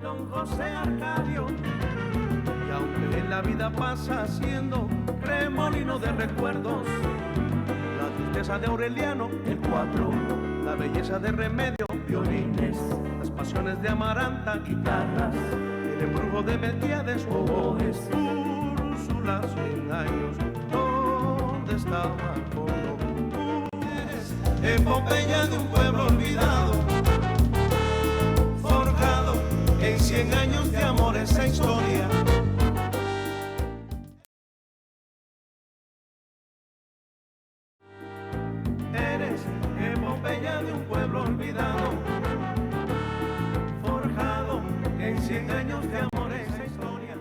don José Arcadio. Y aunque en la vida pasa siendo remolino de recuerdos, la tristeza de Aureliano, el 4, la belleza de Remedio, violines, las pasiones de Amaranta, guitarras, el embrujo de Melquiades, oboes, Úrsula, 100 años, ¿dónde estaba Macondo? Epopeya de un pueblo olvidado, forjado en 100 años de amor esa historia. Eres epopeya de un pueblo olvidado, forjado en 100 años de amor esa historia.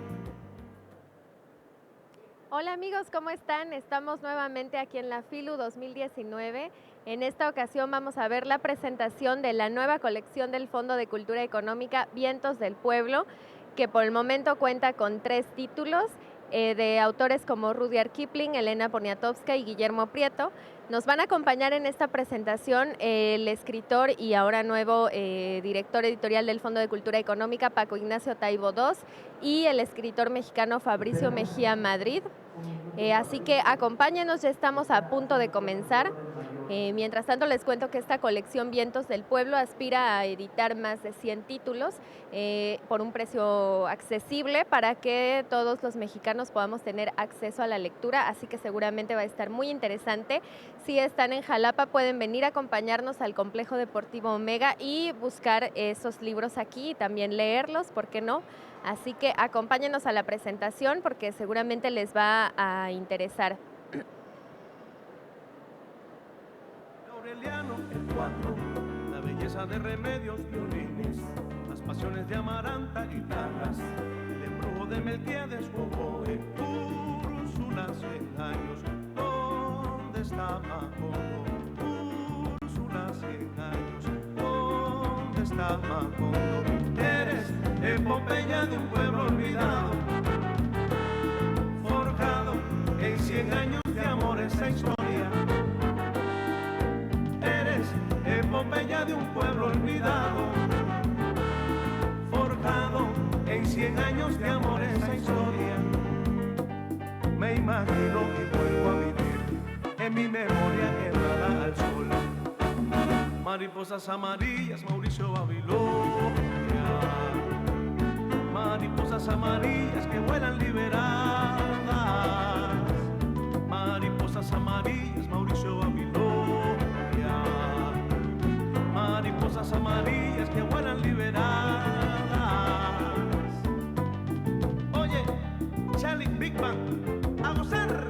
Hola amigos, ¿cómo están? Estamos nuevamente aquí en la FILU 2019. En esta ocasión vamos a ver la presentación de la nueva colección del Fondo de Cultura Económica Vientos del Pueblo, que por el momento cuenta con 3 títulos de autores como Rudyard Kipling, Elena Poniatowska y Guillermo Prieto. Nos van a acompañar en esta presentación el escritor y ahora nuevo director editorial del Fondo de Cultura Económica, Paco Ignacio Taibo II, y el escritor mexicano Fabricio Mejía Madrid. Así que acompáñenos, ya estamos a punto de comenzar. Mientras tanto les cuento que esta colección Vientos del Pueblo aspira a editar más de 100 títulos por un precio accesible para que todos los mexicanos podamos tener acceso a la lectura, así que seguramente va a estar muy interesante. Si están en Jalapa pueden venir a acompañarnos al Complejo Deportivo Omega y buscar esos libros aquí y también leerlos, ¿por qué no? Así que acompáñenos a la presentación porque seguramente les va a interesar. Aureliano, el 4, la belleza de Remedios, violines, las pasiones de Amaranta, guitarras, el embrujo de Melquiades, oboe, Úrsula, 100 años, ¿dónde está Macondo? Úrsula, 100 años, ¿dónde está Macondo? Eres epopeya de un pueblo olvidado, forjado en 100 años de amor esa historia. Epopeya de un pueblo olvidado, forjado en 100 años de amor esa historia. Me imagino y vuelvo a vivir en mi memoria quebrada al sol. Mariposas amarillas, Mauricio Babilonia. Mariposas amarillas que vuelan liberadas. Mariposas amarillas, Mauricio Babilonia. Mariposas amarillas que vuelan liberadas. Oye, Charlie Big Bang, a gozar.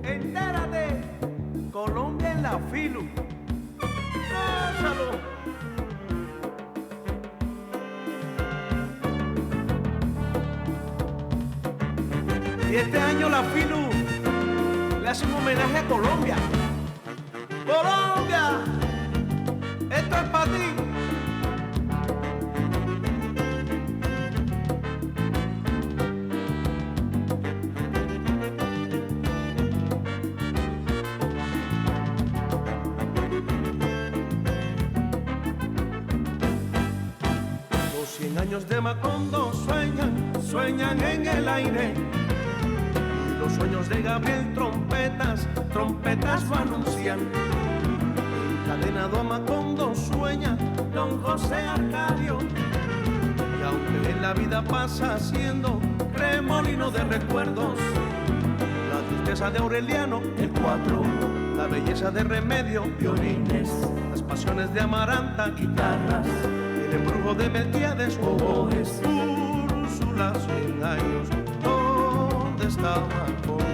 Entérate, Colombia en la FILU. ¡Gózalo! Y este año la FILU le hace un homenaje a Colombia. ¡Colombia! Esto es para ti. Los 100 años de Macondo sueñan en el aire. Los sueños de Gabriel, trompetas lo anuncian. Encadenado a Macondo sueña don José Arcadio. Y aunque en la vida pasa siendo remolino de recuerdos, la tristeza de Aureliano, el 4, la belleza de Remedio, violines, las pasiones de Amaranta, guitarras, el embrujo de Melquiades, oboes, Úrsula, 100 años, ¿dónde está Macondo?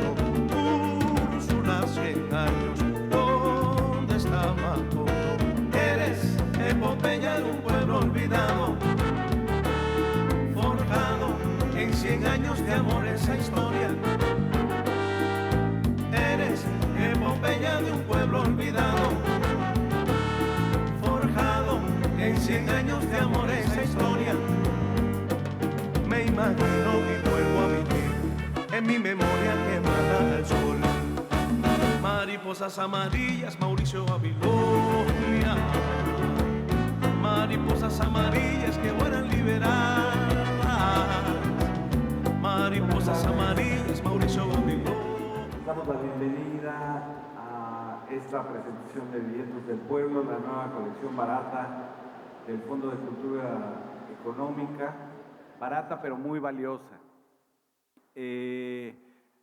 Úrsula, 100 años, ¿dónde está Macondo? Eres epopeya de un pueblo olvidado, forjado en 100 años de amor esa historia. Eres epopeya de un pueblo olvidado, forjado en 100 años de amor esa historia. Me imagino y vuelvo a vivir en mi memoria quemada al sol. Mariposas amarillas, Mauricio Babilonia. mariposas amarillas que vuelan liberadas, mariposas amarillas, Mauricio Gaviló. Damos la bienvenida a esta presentación de Vientos del Pueblo, la nueva colección barata del Fondo de Cultura Económica, barata pero muy valiosa. Le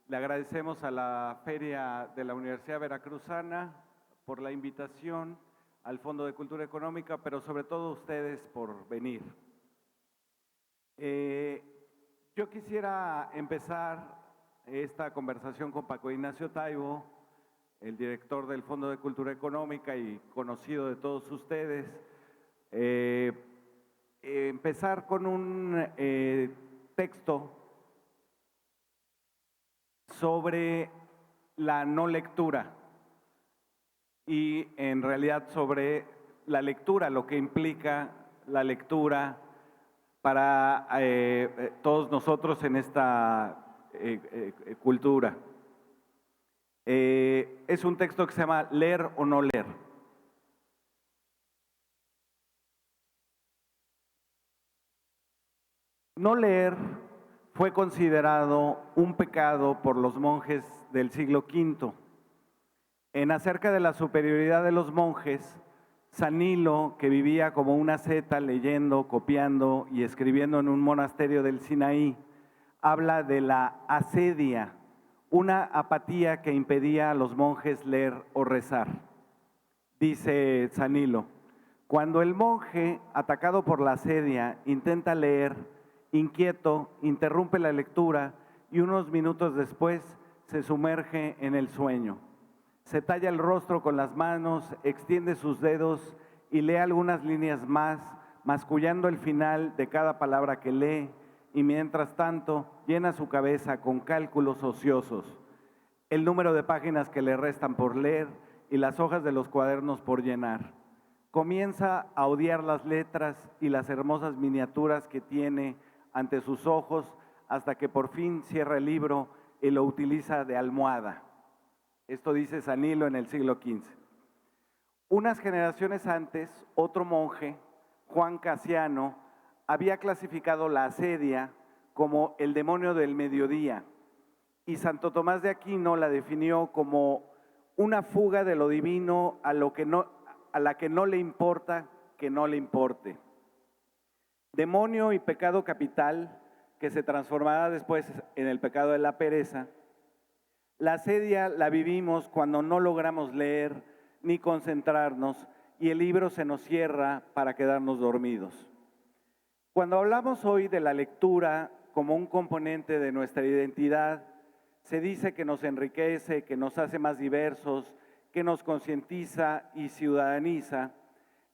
agradecemos a la Feria de la Universidad Veracruzana por la invitación al Fondo de Cultura Económica, pero sobre todo a ustedes por venir. Yo quisiera empezar esta conversación con Paco Ignacio Taibo, el director del Fondo de Cultura Económica y conocido de todos ustedes. Empezar con un texto sobre la no lectura y en realidad sobre la lectura, lo que implica la lectura para todos nosotros en esta cultura. Es un texto que se llama Leer o no leer. No leer fue considerado un pecado por los monjes del siglo V. En Acerca de la superioridad de los monjes, San Hilo, que vivía como una asceta leyendo, copiando y escribiendo en un monasterio del Sinaí, habla de la asedia, una apatía que impedía a los monjes leer o rezar. Dice San Hilo, cuando el monje, atacado por la asedia, intenta leer, inquieto, interrumpe la lectura y unos minutos después se sumerge en el sueño. Se talla el rostro con las manos, extiende sus dedos y lee algunas líneas más, mascullando el final de cada palabra que lee y mientras tanto llena su cabeza con cálculos ociosos, el número de páginas que le restan por leer y las hojas de los cuadernos por llenar. Comienza a odiar las letras y las hermosas miniaturas que tiene ante sus ojos hasta que por fin cierra el libro y lo utiliza de almohada. Esto dice San Hilo en el siglo XV. Unas generaciones antes, otro monje, Juan Casiano, había clasificado la asedia como el demonio del mediodía y Santo Tomás de Aquino la definió como una fuga de lo divino a la que no le importa que no le importe. Demonio y pecado capital que se transformará después en el pecado de la pereza. La asedia la vivimos cuando no logramos leer ni concentrarnos y el libro se nos cierra para quedarnos dormidos. Cuando hablamos hoy de la lectura como un componente de nuestra identidad, se dice que nos enriquece, que nos hace más diversos, que nos concientiza y ciudadaniza.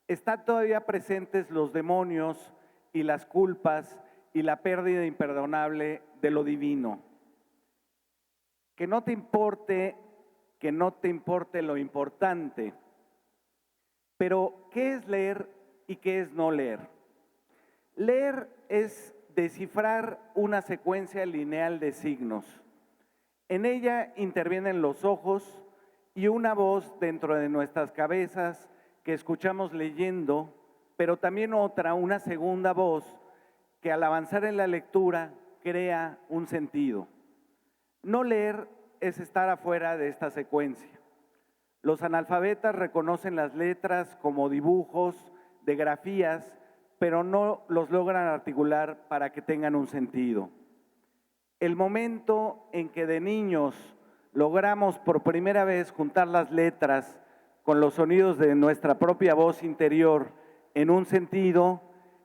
Están todavía presentes los demonios y las culpas y la pérdida imperdonable de lo divino. Que no te importe lo importante. Pero, ¿qué es leer y qué es no leer? Leer es descifrar una secuencia lineal de signos. En ella intervienen los ojos y una voz dentro de nuestras cabezas que escuchamos leyendo, pero también otra, una segunda voz que al avanzar en la lectura crea un sentido. No leer es estar afuera de esta secuencia. Los analfabetas reconocen las letras como dibujos de grafías, pero no los logran articular para que tengan un sentido. El momento en que de niños logramos por primera vez juntar las letras con los sonidos de nuestra propia voz interior en un sentido,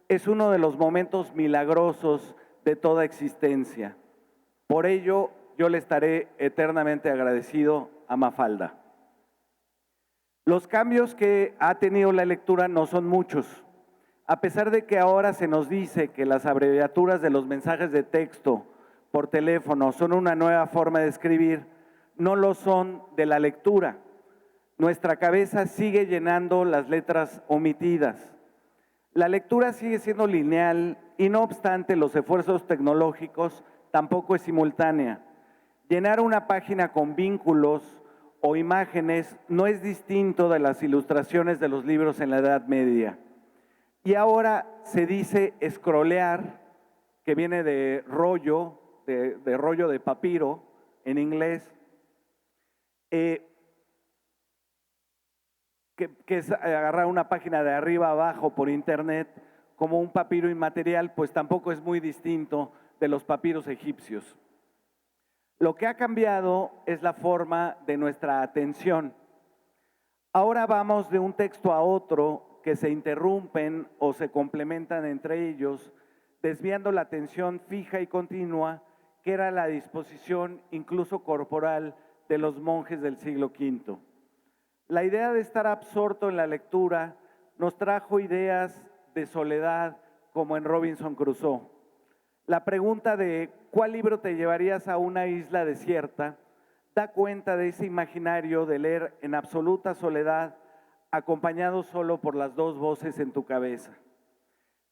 es uno de los momentos milagrosos de toda existencia. Por ello, yo le estaré eternamente agradecido a Mafalda. Los cambios que ha tenido la lectura no son muchos. A pesar de que ahora se nos dice que las abreviaturas de los mensajes de texto por teléfono son una nueva forma de escribir, no lo son de la lectura. Nuestra cabeza sigue llenando las letras omitidas. La lectura sigue siendo lineal y no obstante los esfuerzos tecnológicos tampoco es simultánea. Llenar una página con vínculos o imágenes no es distinto de las ilustraciones de los libros en la Edad Media. Y ahora se dice scrollear, que viene de rollo, de rollo de papiro en inglés, que es agarrar una página de arriba a abajo por internet como un papiro inmaterial, pues tampoco es muy distinto de los papiros egipcios. Lo que ha cambiado es la forma de nuestra atención. Ahora vamos de un texto a otro que se interrumpen o se complementan entre ellos, desviando la atención fija y continua, que era la disposición incluso corporal de los monjes del siglo V. La idea de estar absorto en la lectura nos trajo ideas de soledad como en Robinson Crusoe. La pregunta de ¿cuál libro te llevarías a una isla desierta? Da cuenta de ese imaginario de leer en absoluta soledad, acompañado solo por las dos voces en tu cabeza.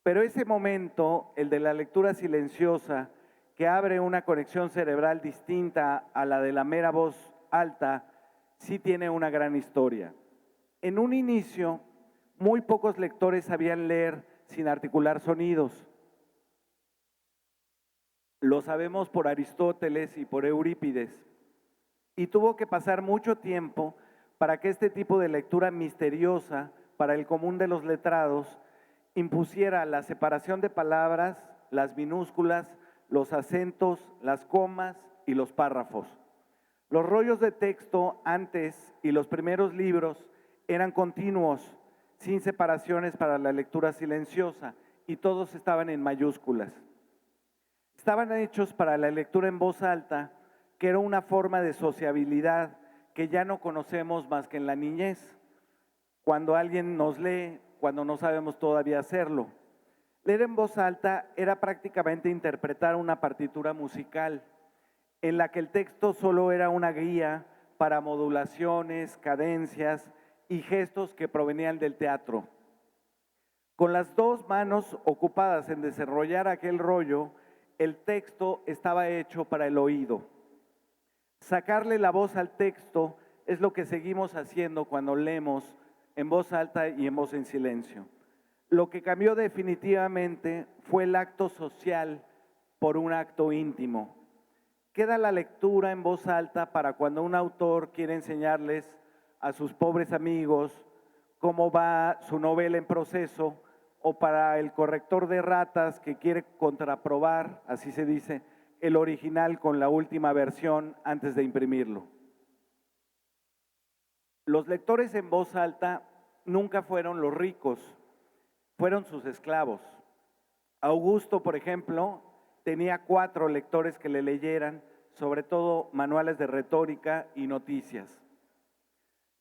Pero ese momento, el de la lectura silenciosa, que abre una conexión cerebral distinta a la de la mera voz alta, sí tiene una gran historia. En un inicio, muy pocos lectores sabían leer sin articular sonidos. Lo sabemos por Aristóteles y por Eurípides. Y tuvo que pasar mucho tiempo para que este tipo de lectura misteriosa para el común de los letrados impusiera la separación de palabras, las minúsculas, los acentos, las comas y los párrafos. Los rollos de texto antes y los primeros libros eran continuos, sin separaciones para la lectura silenciosa, y todos estaban en mayúsculas. Estaban hechos para la lectura en voz alta, que era una forma de sociabilidad que ya no conocemos más que en la niñez, cuando alguien nos lee, cuando no sabemos todavía hacerlo. Leer en voz alta era prácticamente interpretar una partitura musical, en la que el texto solo era una guía para modulaciones, cadencias y gestos que provenían del teatro. Con las dos manos ocupadas en desarrollar aquel rollo, el texto estaba hecho para el oído. Sacarle la voz al texto es lo que seguimos haciendo cuando leemos en voz alta y en voz en silencio. Lo que cambió definitivamente fue el acto social por un acto íntimo. Queda la lectura en voz alta para cuando un autor quiere enseñarles a sus pobres amigos cómo va su novela en proceso, o para el corrector de ratas que quiere contraprobar, así se dice, el original con la última versión antes de imprimirlo. Los lectores en voz alta nunca fueron los ricos, fueron sus esclavos. Augusto, por ejemplo, tenía 4 lectores que le leyeran, sobre todo manuales de retórica y noticias.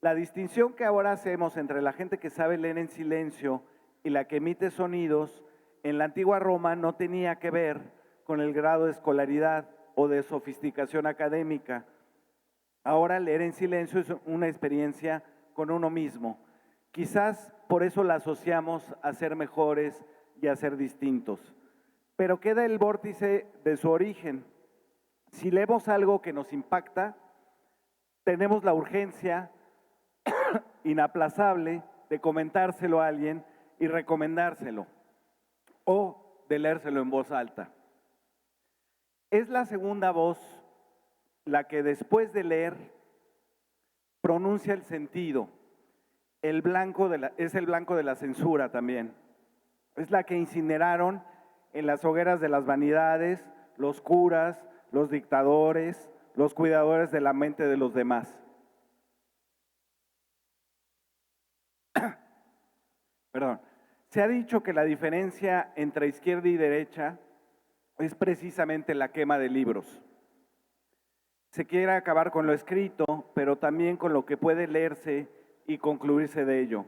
La distinción que ahora hacemos entre la gente que sabe leer en silencio y la que emite sonidos, en la antigua Roma no tenía que ver con el grado de escolaridad o de sofisticación académica. Ahora leer en silencio es una experiencia con uno mismo. Quizás por eso la asociamos a ser mejores y a ser distintos. Pero queda el vórtice de su origen. Si leemos algo que nos impacta, tenemos la urgencia inaplazable de comentárselo a alguien y recomendárselo, o de leérselo en voz alta. Es la segunda voz la que después de leer pronuncia el sentido. Es el blanco de la censura también. Es la que incineraron en las hogueras de las vanidades, los curas, los dictadores, los cuidadores de la mente de los demás. Perdón. Se ha dicho que la diferencia entre izquierda y derecha es precisamente la quema de libros. Se quiere acabar con lo escrito, pero también con lo que puede leerse y concluirse de ello.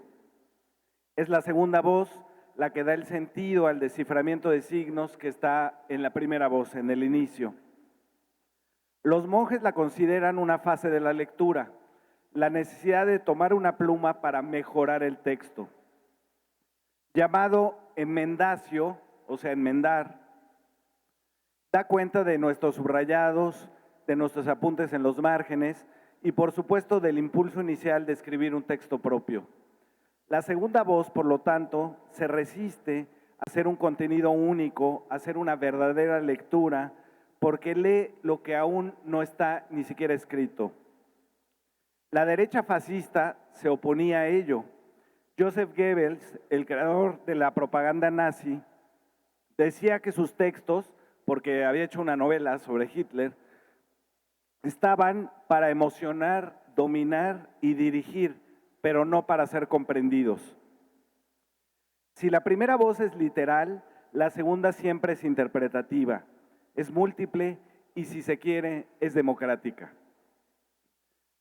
Es la segunda voz la que da el sentido al desciframiento de signos que está en la primera voz, en el inicio. Los monjes la consideran una fase de la lectura, la necesidad de tomar una pluma para mejorar el texto. Llamado enmendacio, o sea, enmendar, da cuenta de nuestros subrayados, de nuestros apuntes en los márgenes y por supuesto del impulso inicial de escribir un texto propio. La segunda voz, por lo tanto, se resiste a ser un contenido único, a ser una verdadera lectura, porque lee lo que aún no está ni siquiera escrito. La derecha fascista se oponía a ello. Joseph Goebbels, el creador de la propaganda nazi, decía que sus textos, porque había hecho una novela sobre Hitler, estaban para emocionar, dominar y dirigir, pero no para ser comprendidos. Si la primera voz es literal, la segunda siempre es interpretativa, es múltiple y, si se quiere, es democrática.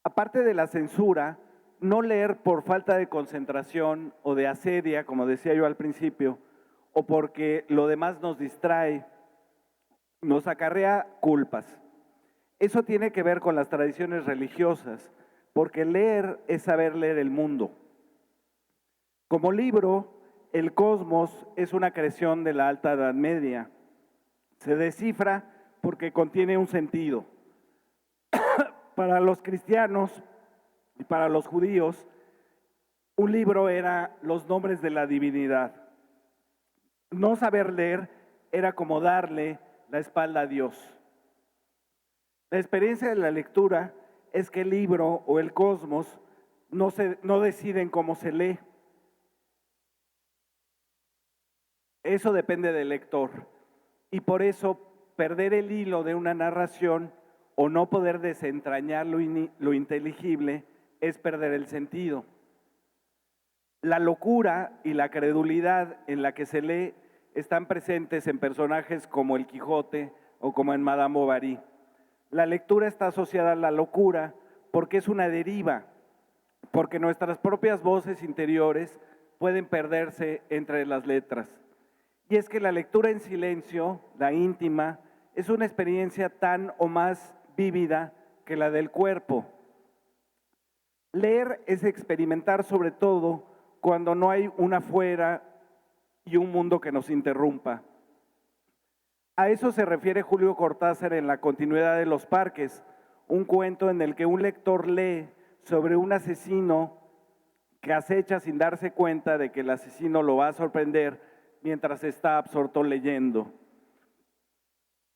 Aparte de la censura, no leer por falta de concentración o de asedia, como decía yo al principio, o porque lo demás nos distrae, nos acarrea culpas. Eso tiene que ver con las tradiciones religiosas, porque leer es saber leer el mundo. Como libro, el Cosmos es una creación de la Alta Edad Media. Se descifra porque contiene un sentido. Para los cristianos y para los judíos, un libro era los nombres de la divinidad. No saber leer era como darle la espalda a Dios. La experiencia de la lectura es que el libro o el cosmos no deciden cómo se lee. Eso depende del lector. Y por eso perder el hilo de una narración o no poder desentrañar lo inteligible es perder el sentido. La locura y la credulidad en la que se lee están presentes en personajes como el Quijote o como en Madame Bovary. La lectura está asociada a la locura porque es una deriva, porque nuestras propias voces interiores pueden perderse entre las letras. Y es que la lectura en silencio, la íntima, es una experiencia tan o más vívida que la del cuerpo. Leer es experimentar sobre todo cuando no hay un afuera y un mundo que nos interrumpa. A eso se refiere Julio Cortázar en La continuidad de los parques, un cuento en el que un lector lee sobre un asesino que acecha sin darse cuenta de que el asesino lo va a sorprender mientras está absorto leyendo.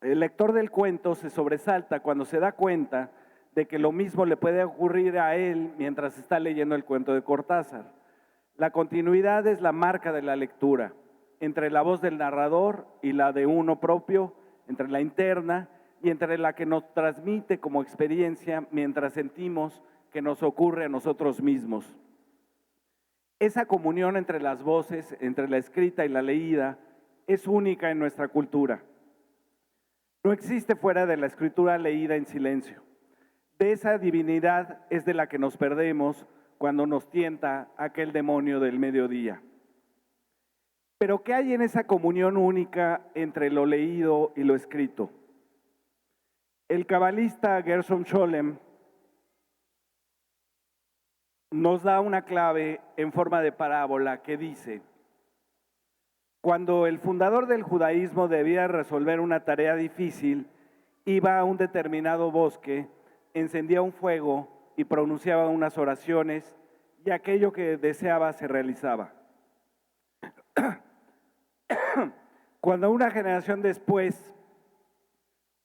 El lector del cuento se sobresalta cuando se da cuenta de que lo mismo le puede ocurrir a él mientras está leyendo el cuento de Cortázar. La continuidad es la marca de la lectura, entre la voz del narrador y la de uno propio, entre la interna y entre la que nos transmite como experiencia mientras sentimos que nos ocurre a nosotros mismos. Esa comunión entre las voces, entre la escrita y la leída, es única en nuestra cultura. No existe fuera de la escritura leída en silencio. De esa divinidad es de la que nos perdemos cuando nos tienta aquel demonio del mediodía. Pero ¿qué hay en esa comunión única entre lo leído y lo escrito? El cabalista Gershom Scholem nos da una clave en forma de parábola que dice: cuando el fundador del judaísmo debía resolver una tarea difícil, iba a un determinado bosque, encendía un fuego y pronunciaba unas oraciones, y aquello que deseaba se realizaba. Cuando una generación después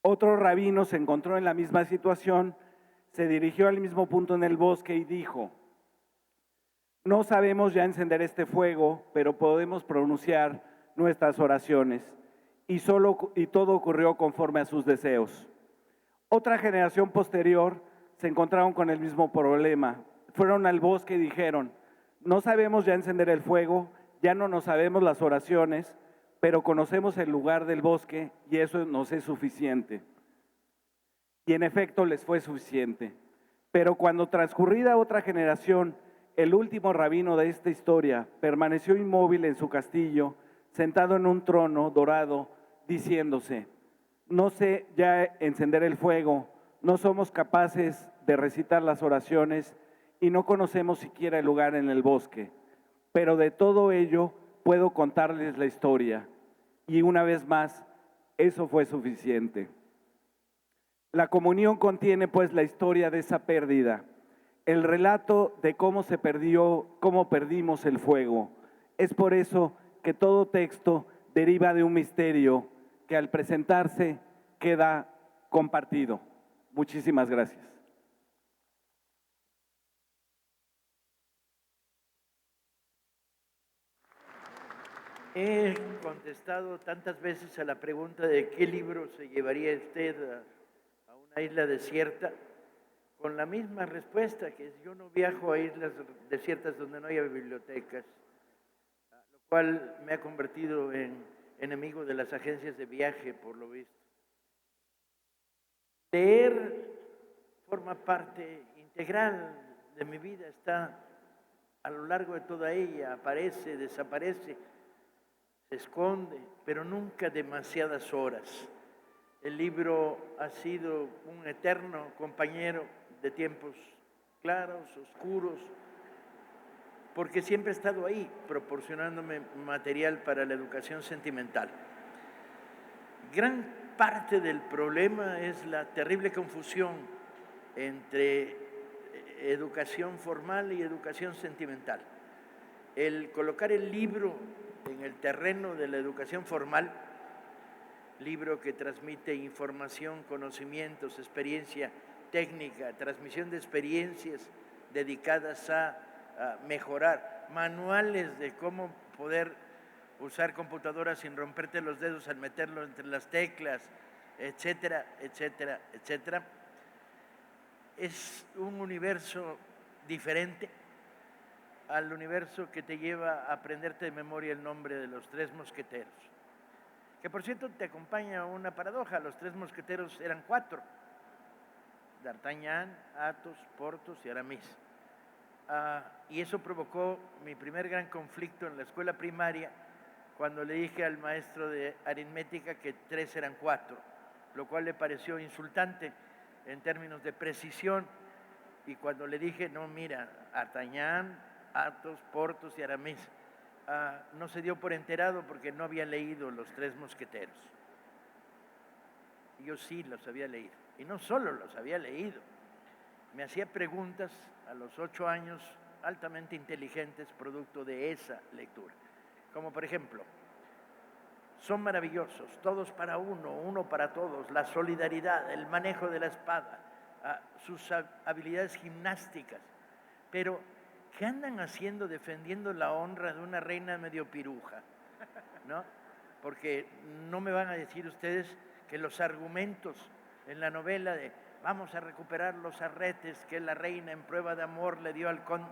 otro rabino se encontró en la misma situación, se dirigió al mismo punto en el bosque y dijo: no sabemos ya encender este fuego, pero podemos pronunciar nuestras oraciones. Y todo ocurrió conforme a sus deseos. Otra generación posterior se encontraron con el mismo problema. Fueron al bosque y dijeron: no sabemos ya encender el fuego, ya no nos sabemos las oraciones, pero conocemos el lugar del bosque y eso nos es suficiente. Y en efecto les fue suficiente. Pero cuando transcurrida otra generación, el último rabino de esta historia permaneció inmóvil en su castillo, sentado en un trono dorado, diciéndose: no sé ya encender el fuego, no somos capaces de recitar las oraciones y no conocemos siquiera el lugar en el bosque, pero de todo ello puedo contarles la historia. Y una vez más, eso fue suficiente. La comunión contiene pues la historia de esa pérdida. el relato de cómo se perdió, cómo perdimos el fuego. Es por eso que todo texto deriva de un misterio que al presentarse queda compartido. Muchísimas gracias. He contestado tantas veces a la pregunta de qué libro se llevaría usted a una isla desierta, con la misma respuesta, que yo no viajo a islas desiertas donde no haya bibliotecas, lo cual me ha convertido en enemigo de las agencias de viaje, por lo visto. Leer forma parte integral de mi vida, está a lo largo de toda ella, aparece, desaparece, se esconde, pero nunca demasiadas horas. El libro ha sido un eterno compañero de tiempos claros, oscuros, porque siempre ha estado ahí, proporcionándome material para la educación sentimental. Gran parte del problema es la terrible confusión entre educación formal y educación sentimental. El colocar el libro en el terreno de la educación formal, libro que transmite información, conocimientos, experiencia técnica, transmisión de experiencias dedicadas a mejorar, manuales de cómo poder usar computadoras sin romperte los dedos al meterlo entre las teclas, etcétera, etcétera, etcétera. Es un universo diferente al universo que te lleva a aprenderte de memoria el nombre de los 3 mosqueteros. Que por cierto te acompaña una paradoja, los 3 mosqueteros eran 4, D'Artagnan, Athos, Porthos y Aramis. Y eso provocó mi primer gran conflicto en la escuela primaria, cuando le dije al maestro de aritmética que 3 eran 4, lo cual le pareció insultante en términos de precisión. Y cuando le dije, no, mira, D'Artagnan, Athos, Porthos y Aramis, no se dio por enterado porque no había leído los 3 mosqueteros. Yo sí los había leído, y no solo los había leído, me hacía preguntas a los 8 años altamente inteligentes producto de esa lectura, como por ejemplo, son maravillosos, todos para uno, uno para todos, la solidaridad, el manejo de la espada, sus habilidades gimnásticas, pero ¿qué andan haciendo defendiendo la honra de una reina medio piruja? ¿No? Porque no me van a decir ustedes que los argumentos en la novela de vamos a recuperar los arretes que la reina en prueba de amor le dio al conde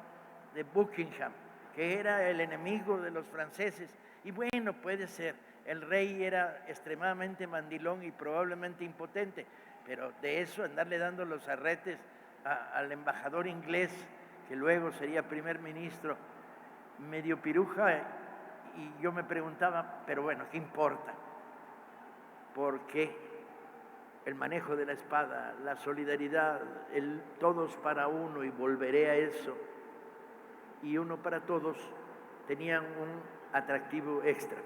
de Buckingham, que era el enemigo de los franceses, y bueno, puede ser, el rey era extremadamente mandilón y probablemente impotente, pero de eso andarle dando los arretes al embajador inglés, que luego sería primer ministro, medio piruja, y yo me preguntaba, pero bueno, ¿qué importa? Porque el manejo de la espada, la solidaridad, el todos para uno, y volveré a eso, y uno para todos, tenían un atractivo extra.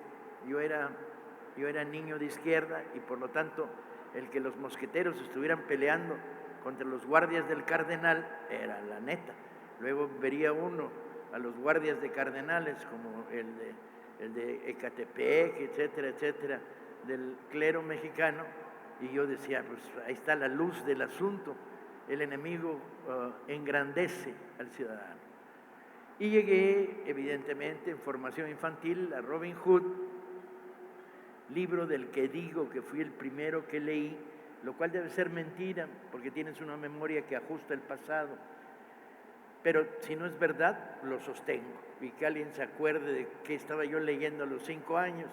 Yo era niño de izquierda y por lo tanto el que los mosqueteros estuvieran peleando contra los guardias del cardenal era la neta. Luego vería uno a los guardias de cardenales como el de Ecatepec, etcétera, etcétera, del clero mexicano, y yo decía, pues ahí está la luz del asunto, el enemigo engrandece al ciudadano. Y llegué, evidentemente, en formación infantil a Robin Hood, libro del que digo que fui el primero que leí, lo cual debe ser mentira, porque tienes una memoria que ajusta el pasado. Pero si no es verdad, lo sostengo, y que alguien se acuerde de que estaba yo leyendo a los 5 años.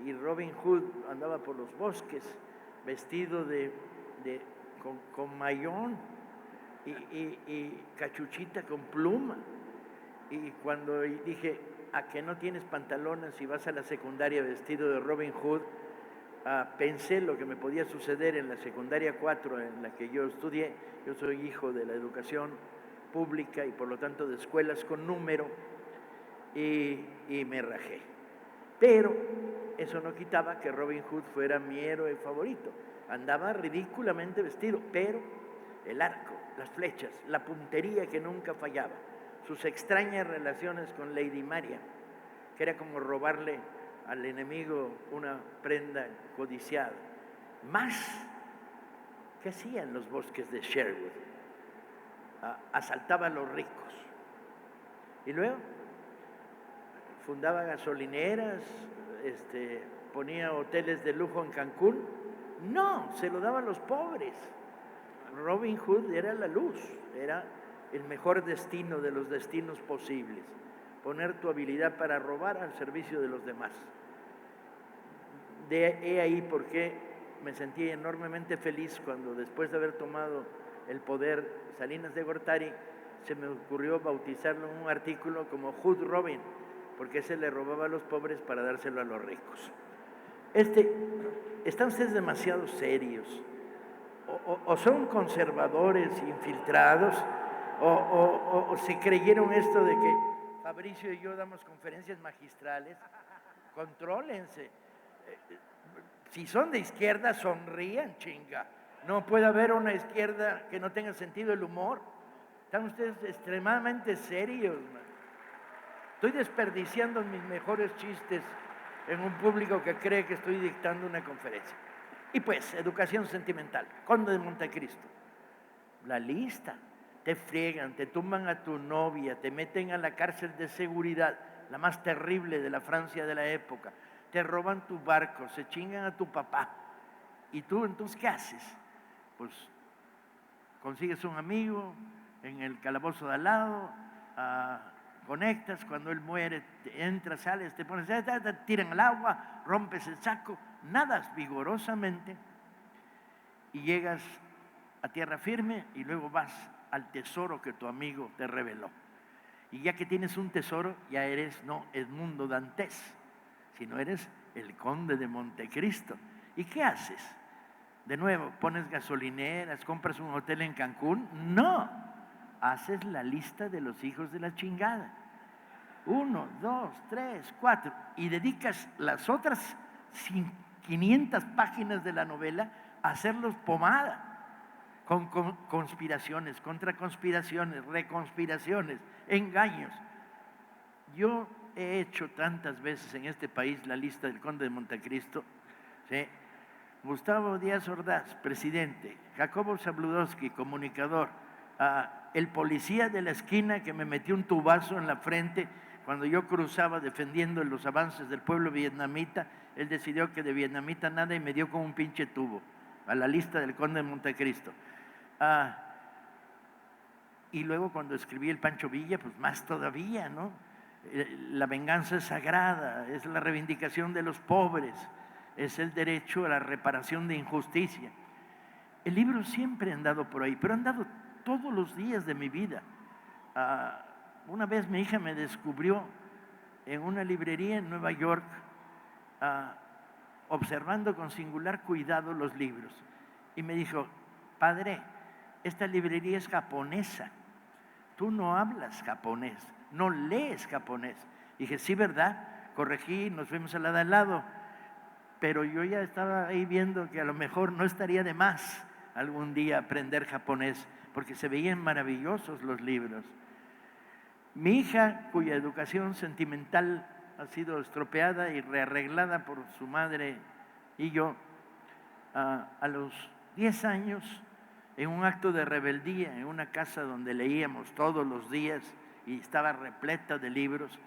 Y Robin Hood andaba por los bosques, vestido con mayón y cachuchita con pluma. Y cuando dije, ¿a que no tienes pantalones y vas a la secundaria vestido de Robin Hood? Pensé lo que me podía suceder en la secundaria 4 en la que yo estudié. Yo soy hijo de la educación pública y por lo tanto de escuelas con número, y me rajé. Pero eso no quitaba que Robin Hood fuera mi héroe favorito. Andaba ridículamente vestido, pero el arco, las flechas, la puntería que nunca fallaba, sus extrañas relaciones con Lady Marian, que era como robarle al enemigo una prenda codiciada. Más, ¿qué hacía en los bosques de Sherwood? Asaltaba a los ricos. Y luego fundaba gasolineras, ponía hoteles de lujo en Cancún. No, se lo daba a los pobres. Robin Hood era la luz, era el mejor destino de los destinos posibles. Poner tu habilidad para robar al servicio de los demás. He ahí por qué me sentí enormemente feliz cuando, después de haber tomado el poder Salinas de Gortari, se me ocurrió bautizarlo en un artículo como Hood Robin, porque ese le robaba a los pobres para dárselo a los ricos. Están ustedes demasiado serios, o son conservadores infiltrados, o se creyeron esto de que Fabricio y yo damos conferencias magistrales. Contrólense. Si son de izquierda, sonrían, chinga. No puede haber una izquierda que no tenga sentido del humor. Están ustedes extremadamente serios, man. Estoy desperdiciando mis mejores chistes en un público que cree que estoy dictando una conferencia. Y pues, educación sentimental, Conde de Montecristo. La lista. Te friegan, te tumban a tu novia, te meten a la cárcel de seguridad, la más terrible de la Francia de la época. Te roban tu barco, se chingan a tu papá. ¿Y tú entonces qué haces? Pues consigues un amigo en el calabozo de al lado, conectas, cuando él muere, entras, sales, te pones, te tiran al agua, rompes el saco, nadas vigorosamente y llegas a tierra firme y luego vas al tesoro que tu amigo te reveló. Y ya que tienes un tesoro, ya eres no Edmundo Dantes, sino eres el Conde de Montecristo. ¿Y qué haces? De nuevo, ¿pones gasolineras, compras un hotel en Cancún? No, haces la lista de los hijos de la chingada. 1, 2, 3, 4. Y dedicas las otras 500 páginas de la novela a hacerlos pomada. Con conspiraciones, contraconspiraciones, reconspiraciones, engaños. Yo he hecho tantas veces en este país la lista del Conde de Montecristo, ¿sí? Gustavo Díaz Ordaz, presidente; Jacobo Zabludowski, comunicador; el policía de la esquina que me metió un tubazo en la frente cuando yo cruzaba defendiendo los avances del pueblo vietnamita. Él decidió que de vietnamita nada y me dio con un pinche tubo a la lista del Conde de Montecristo. Y luego cuando escribí el Pancho Villa, pues más todavía, ¿no? La venganza es sagrada, es la reivindicación de los pobres, es el derecho a la reparación de injusticia. El libro siempre ha andado por ahí, pero ha andado todos los días de mi vida. Una vez mi hija me descubrió en una librería en Nueva York, observando con singular cuidado los libros, y me dijo: padre, esta librería es japonesa, tú no hablas japonés, no lees japonés. Dije: sí, ¿verdad? Corregí, nos fuimos a la de al lado, pero yo ya estaba ahí viendo que a lo mejor no estaría de más algún día aprender japonés, porque se veían maravillosos los libros. Mi hija, cuya educación sentimental ha sido estropeada y rearreglada por su madre y yo, a los 10 años, en un acto de rebeldía, en una casa donde leíamos todos los días y estaba repleta de libros,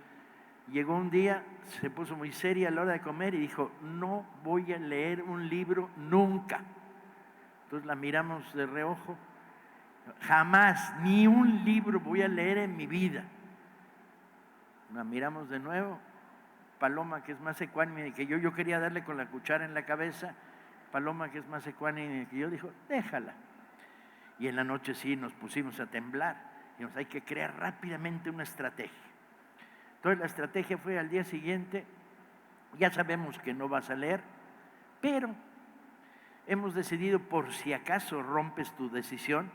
llegó un día, se puso muy seria a la hora de comer y dijo: no voy a leer un libro nunca. Entonces la miramos de reojo: jamás, ni un libro voy a leer en mi vida. La miramos de nuevo. Paloma, que es más ecuánime que yo quería darle con la cuchara en la cabeza. Paloma, que es más ecuánime que yo, dijo: déjala. Y en la noche sí nos pusimos a temblar. Dijimos: hay que crear rápidamente una estrategia. Entonces la estrategia fue: al día siguiente, ya sabemos que no vas a leer, pero hemos decidido, por si acaso rompes tu decisión,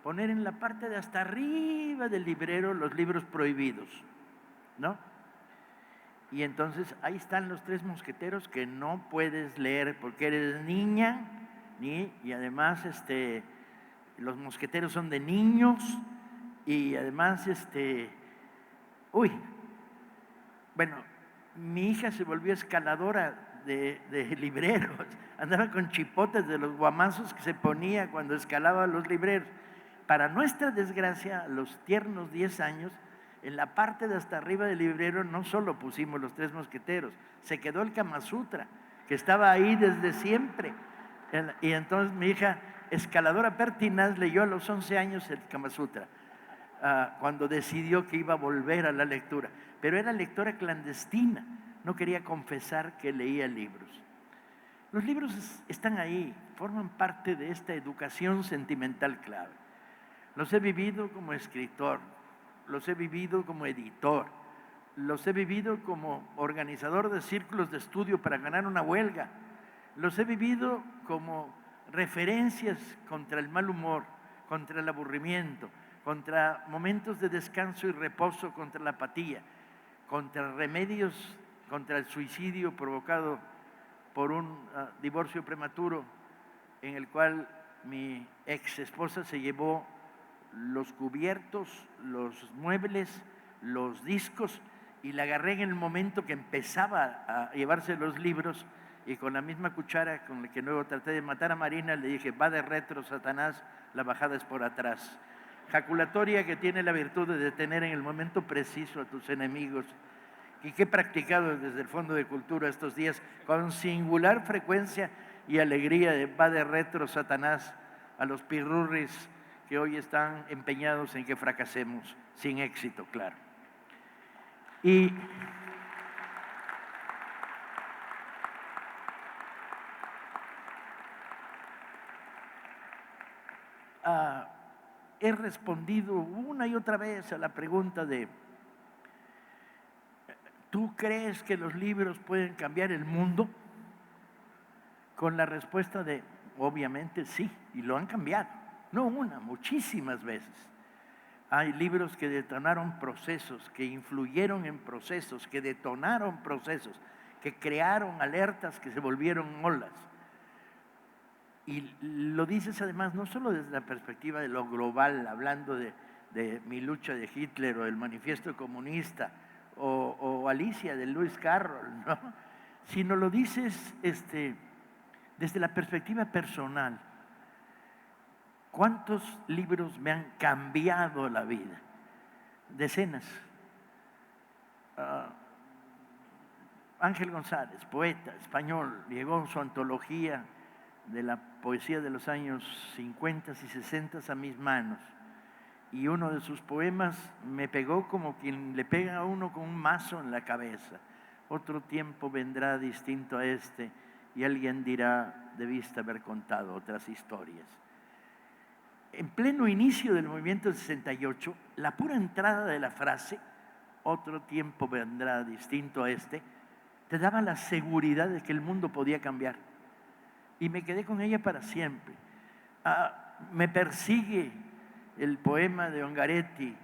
poner en la parte de hasta arriba del librero los libros prohibidos, ¿no? Y entonces ahí están los 3 mosqueteros que no puedes leer porque eres niña, y además Los mosqueteros son de niños y además, bueno, mi hija se volvió escaladora de libreros, andaba con chipotes de los guamazos que se ponía cuando escalaba los libreros. Para nuestra desgracia, a los tiernos 10 años, en la parte de hasta arriba del librero no solo pusimos los 3 mosqueteros, se quedó el Kama Sutra, que estaba ahí desde siempre. Y entonces mi hija, escaladora pertinaz, leyó a los 11 años el Kama Sutra, cuando decidió que iba a volver a la lectura. Pero era lectora clandestina, no quería confesar que leía libros. Los libros están ahí, forman parte de esta educación sentimental clave. Los he vivido como escritor, los he vivido como editor, los he vivido como organizador de círculos de estudio para ganar una huelga, los he vivido como referencias contra el mal humor, contra el aburrimiento, contra momentos de descanso y reposo, contra la apatía, contra remedios, contra el suicidio provocado por un divorcio prematuro en el cual mi ex esposa se llevó los cubiertos, los muebles, los discos, y la agarré en el momento que empezaba a llevarse los libros, y con la misma cuchara con la que luego traté de matar a Marina le dije: va de retro, Satanás, la bajada es por atrás. Jaculatoria que tiene la virtud de detener en el momento preciso a tus enemigos, y que he practicado desde el Fondo de Cultura estos días con singular frecuencia y alegría, de va de retro, Satanás, a los pirurris que hoy están empeñados en que fracasemos, sin éxito, claro. Y he respondido una y otra vez a la pregunta de: ¿tú crees que los libros pueden cambiar el mundo? Con la respuesta de: obviamente sí, y lo han cambiado. No una, muchísimas veces. Hay libros que detonaron procesos, que influyeron en procesos, que detonaron procesos, que crearon alertas que se volvieron olas. Y lo dices además no solo desde la perspectiva de lo global, hablando de Mi lucha de Hitler o el Manifiesto Comunista o Alicia de Lewis Carroll, ¿no? Sino lo dices desde la perspectiva personal. ¿Cuántos libros me han cambiado la vida? Decenas. Ángel González, poeta español, llegó su antología de la poesía de los años 50 y 60 a mis manos, y uno de sus poemas me pegó como quien le pega a uno con un mazo en la cabeza. Otro tiempo vendrá distinto a este, y alguien dirá: debiste haber contado otras historias. En pleno inicio del movimiento del 68, la pura entrada de la frase «otro tiempo vendrá distinto a este» te daba la seguridad de que el mundo podía cambiar. Y me quedé con ella para siempre. Me persigue el poema de Ungaretti,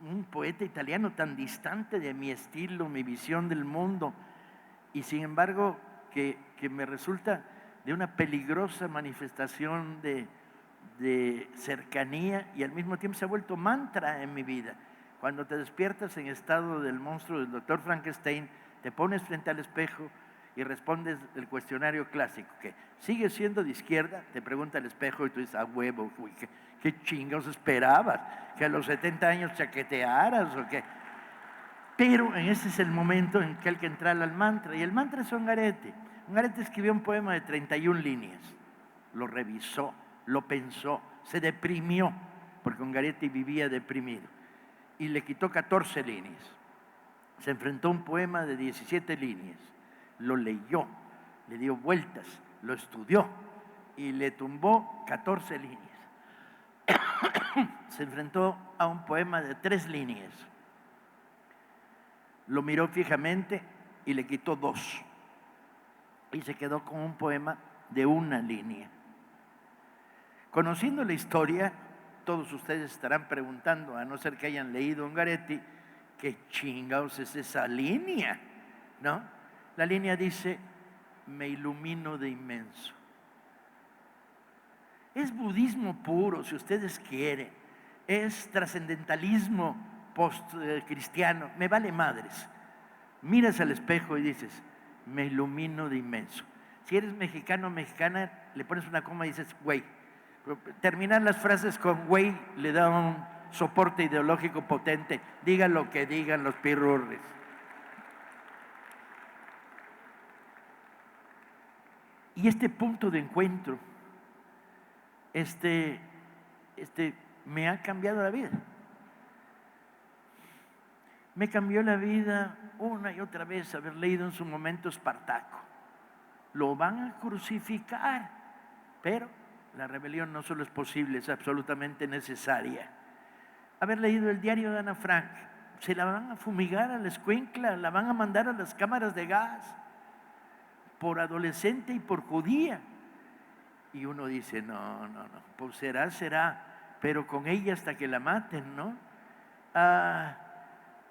un poeta italiano tan distante de mi estilo, mi visión del mundo, y sin embargo que me resulta de una peligrosa manifestación de cercanía, y al mismo tiempo se ha vuelto mantra en mi vida. Cuando te despiertas en estado del monstruo del Dr. Frankenstein, te pones frente al espejo y respondes el cuestionario clásico, que ¿sigues siendo de izquierda?, te pregunta el espejo, y tú dices: a huevo, uy, ¿qué chingados esperabas? ¿Que a los 70 años chaquetearas o qué? Pero ese es el momento en que hay que entrar al mantra, y el mantra es Ungaretti. Ungaretti escribió un poema de 31 líneas, lo revisó, lo pensó, se deprimió, porque Ungaretti vivía deprimido, y le quitó 14 líneas. Se enfrentó a un poema de 17 líneas, lo leyó, le dio vueltas, lo estudió y le tumbó 14 líneas. Se enfrentó a un poema de 3 líneas, lo miró fijamente y le quitó 2, y se quedó con un poema de 1 línea. Conociendo la historia, todos ustedes estarán preguntando, a no ser que hayan leído Ungaretti, ¿qué chingados es esa línea? ¿No? La línea dice: me ilumino de inmenso. Es budismo puro, si ustedes quieren. Es trascendentalismo post-cristiano. Me vale madres. Miras al espejo y dices, me ilumino de inmenso. Si eres mexicano o mexicana, le pones una coma y dices, güey. Terminar las frases con güey le da un soporte ideológico potente. Digan lo que digan los pirurris. Y este punto de encuentro, me ha cambiado la vida. Me cambió la vida una y otra vez haber leído en su momento Espartaco. Lo van a crucificar, pero la rebelión no solo es posible, es absolutamente necesaria. Haber leído el diario de Ana Frank, se la van a fumigar a la escuincla, la van a mandar a las cámaras de gas por adolescente y por judía. Y uno dice, no, pues será, pero con ella hasta que la maten, ¿no?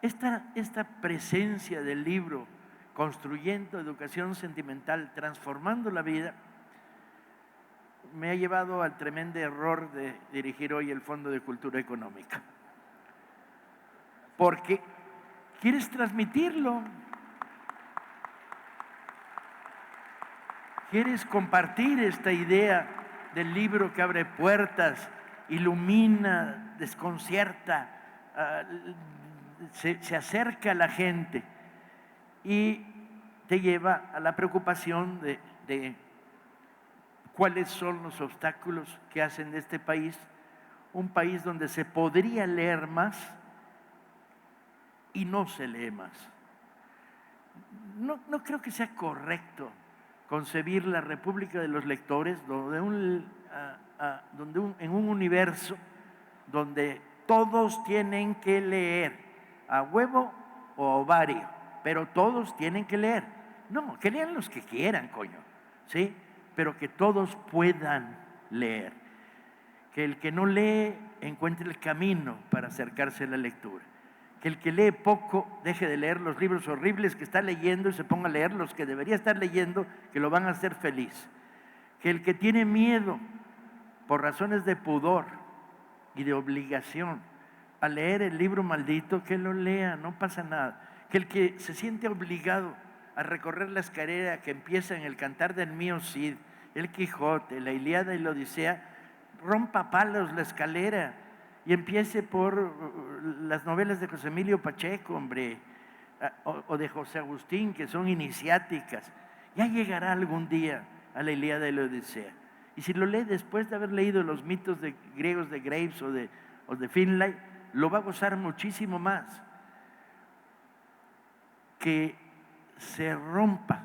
Esta presencia del libro, construyendo educación sentimental, transformando la vida, me ha llevado al tremendo error de dirigir hoy el Fondo de Cultura Económica. Porque quieres transmitirlo, quieres compartir esta idea del libro que abre puertas, ilumina, desconcierta, se acerca a la gente y te lleva a la preocupación de cuáles son los obstáculos que hacen de este país un país donde se podría leer más y no se lee más. No creo que sea correcto concebir la República de los Lectores en un universo donde todos tienen que leer, a huevo o a ovario, pero todos tienen que leer. No, que lean los que quieran, coño, ¿sí? Pero que todos puedan leer. Que el que no lee encuentre el camino para acercarse a la lectura. Que el que lee poco deje de leer los libros horribles que está leyendo y se ponga a leer los que debería estar leyendo, que lo van a hacer feliz. Que el que tiene miedo por razones de pudor y de obligación a leer el libro maldito, que lo lea, no pasa nada. Que el que se siente obligado a recorrer la escalera que empieza en el Cantar del Mío Cid, el Quijote, la Ilíada y la Odisea, rompa palos la escalera y empiece por las novelas de José Emilio Pacheco, hombre, o de José Agustín, que son iniciáticas. Ya llegará algún día a la Ilíada y la Odisea. Y si lo lee después de haber leído los mitos griegos de Graves o de Finlay, lo va a gozar muchísimo más. Que se rompa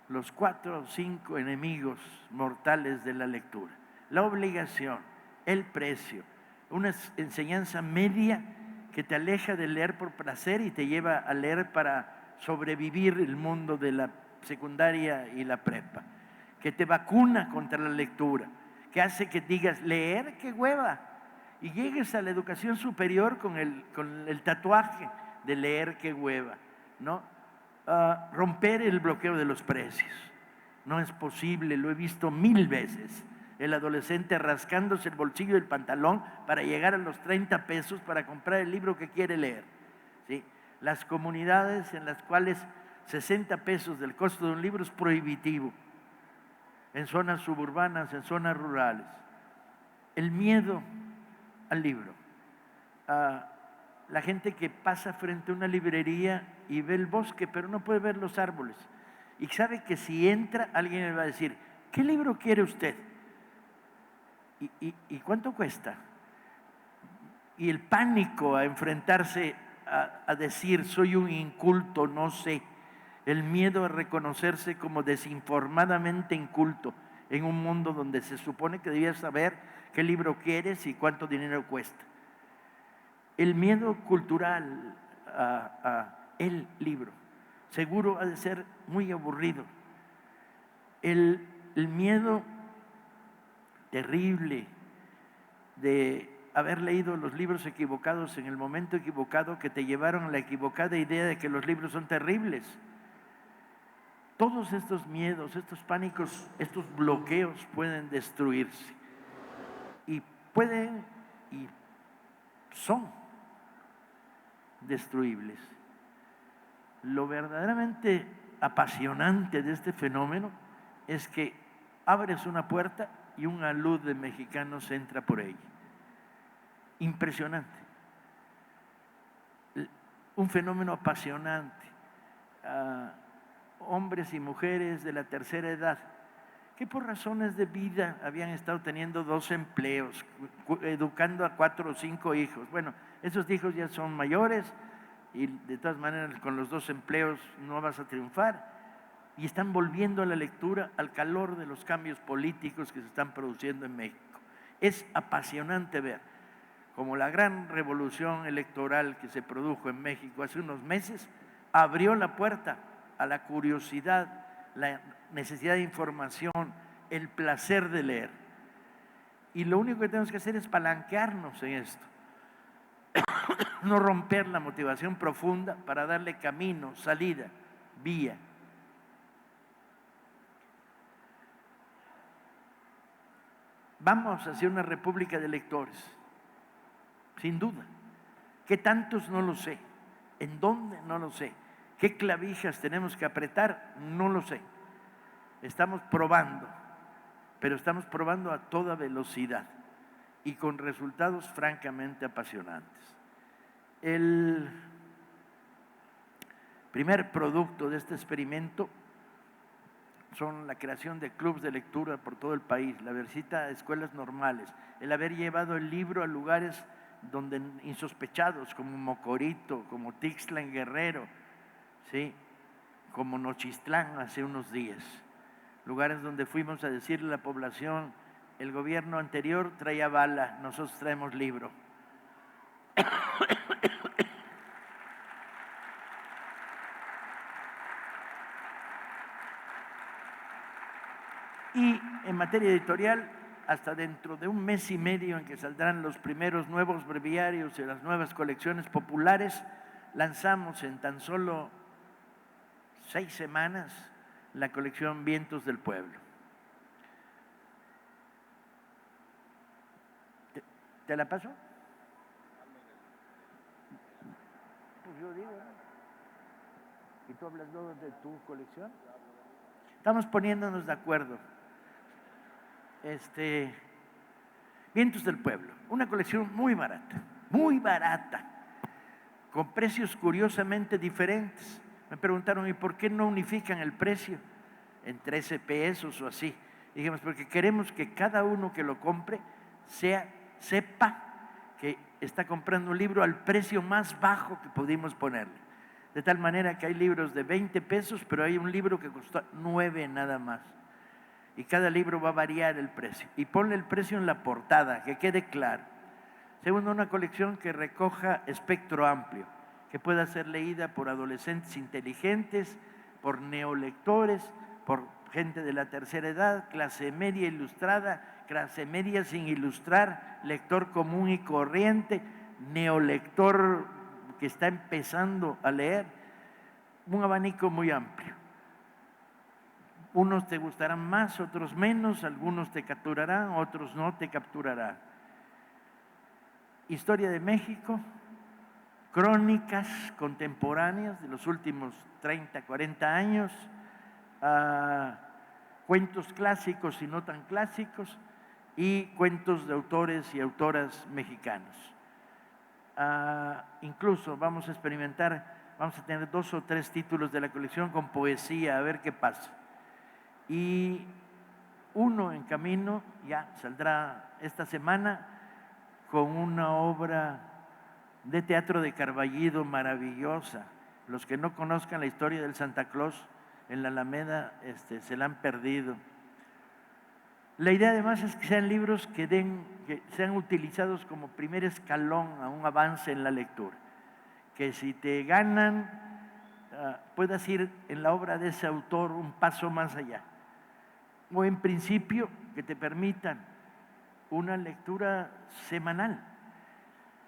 los 4 o 5 enemigos mortales de la lectura. La obligación, el precio, una enseñanza media que te aleja de leer por placer y te lleva a leer para sobrevivir el mundo de la secundaria y la prepa, que te vacuna contra la lectura, que hace que digas, leer, qué hueva, y llegues a la educación superior con el tatuaje de leer, qué hueva, ¿no? Romper el bloqueo de los precios. No es posible, lo he visto 1000 veces. El adolescente rascándose el bolsillo del pantalón para llegar a los 30 pesos para comprar el libro que quiere leer, ¿sí? Las comunidades en las cuales 60 pesos del costo de un libro es prohibitivo, en zonas suburbanas, en zonas rurales. El miedo al libro. La gente que pasa frente a una librería y ve el bosque, pero no puede ver los árboles. Y sabe que si entra, alguien le va a decir, ¿qué libro quiere usted? ¿Y cuánto cuesta? Y el pánico a enfrentarse a decir, soy un inculto, no sé. El miedo a reconocerse como desinformadamente inculto en un mundo donde se supone que debías saber qué libro quieres y cuánto dinero cuesta. El miedo cultural a el libro seguro ha de ser muy aburrido. El miedo terrible de haber leído los libros equivocados en el momento equivocado, que te llevaron a la equivocada idea de que los libros son terribles. Todos estos miedos, estos pánicos, estos bloqueos pueden destruirse. pueden y son destruibles. Lo verdaderamente apasionante de este fenómeno es que abres una puerta y una luz de mexicanos entra por ella. Impresionante. Un fenómeno apasionante. Hombres y mujeres de la tercera edad que por razones de vida habían estado teniendo 2 empleos, educando a 4 o 5 hijos. Bueno, esos hijos ya son mayores y de todas maneras con los 2 empleos no vas a triunfar, y están volviendo a la lectura al calor de los cambios políticos que se están produciendo en México. Es apasionante ver cómo la gran revolución electoral que se produjo en México hace unos meses abrió la puerta a la curiosidad, la necesidad de información, el placer de leer. Y lo único que tenemos que hacer es palanquearnos en esto, no romper la motivación profunda para darle camino, salida, vía. Vamos hacia una república de lectores, sin duda. ¿Qué tantos? No lo sé. ¿En dónde? No lo sé. ¿Qué clavijas tenemos que apretar? No lo sé. Estamos probando, pero estamos probando a toda velocidad y con resultados francamente apasionantes. El primer producto de este experimento son la creación de clubes de lectura por todo el país, la visita a escuelas normales, el haber llevado el libro a lugares donde insospechados, como Mocorito, como Tixla en Guerrero, ¿sí?, como Nochistlán hace unos días, lugares donde fuimos a decirle a la población: el gobierno anterior traía bala, nosotros traemos libro. Y en materia editorial, hasta dentro de un mes y medio en que saldrán los primeros nuevos breviarios y las nuevas colecciones populares, lanzamos en tan solo 6 semanas la colección Vientos del Pueblo. ¿Te la paso? Pues yo digo, ¿no? ¿Y tú hablas luego de tu colección? Estamos poniéndonos de acuerdo. Vientos del Pueblo, una colección muy barata, con precios curiosamente diferentes. Me preguntaron: ¿y por qué no unifican el precio en 13 pesos o así? Dijimos: porque queremos que cada uno que lo compre sepa que está comprando un libro al precio más bajo que pudimos ponerle. De tal manera que hay libros de 20 pesos, pero hay un libro que costó 9 nada más. Y cada libro va a variar el precio. Y ponle el precio en la portada, que quede claro. Segundo, una colección que recoja espectro amplio, que pueda ser leída por adolescentes inteligentes, por neolectores, por gente de la tercera edad, clase media ilustrada, clase media sin ilustrar, lector común y corriente, neolector que está empezando a leer. Un abanico muy amplio. Unos te gustarán más, otros menos, algunos te capturarán, otros no te capturarán. Historia de México, crónicas contemporáneas de los últimos 30, 40 años, cuentos clásicos y no tan clásicos, y cuentos de autores y autoras mexicanos. Incluso vamos a experimentar, vamos a tener 2 o 3 títulos de la colección con poesía, a ver qué pasa. Y uno en camino, ya saldrá esta semana, con una obra de teatro de Carballido maravillosa. Los que no conozcan la historia del Santa Claus en la Alameda se la han perdido. La idea además es que sean libros que sean utilizados como primer escalón a un avance en la lectura, que si te ganan puedas ir en la obra de ese autor un paso más allá, o en principio que te permitan una lectura semanal.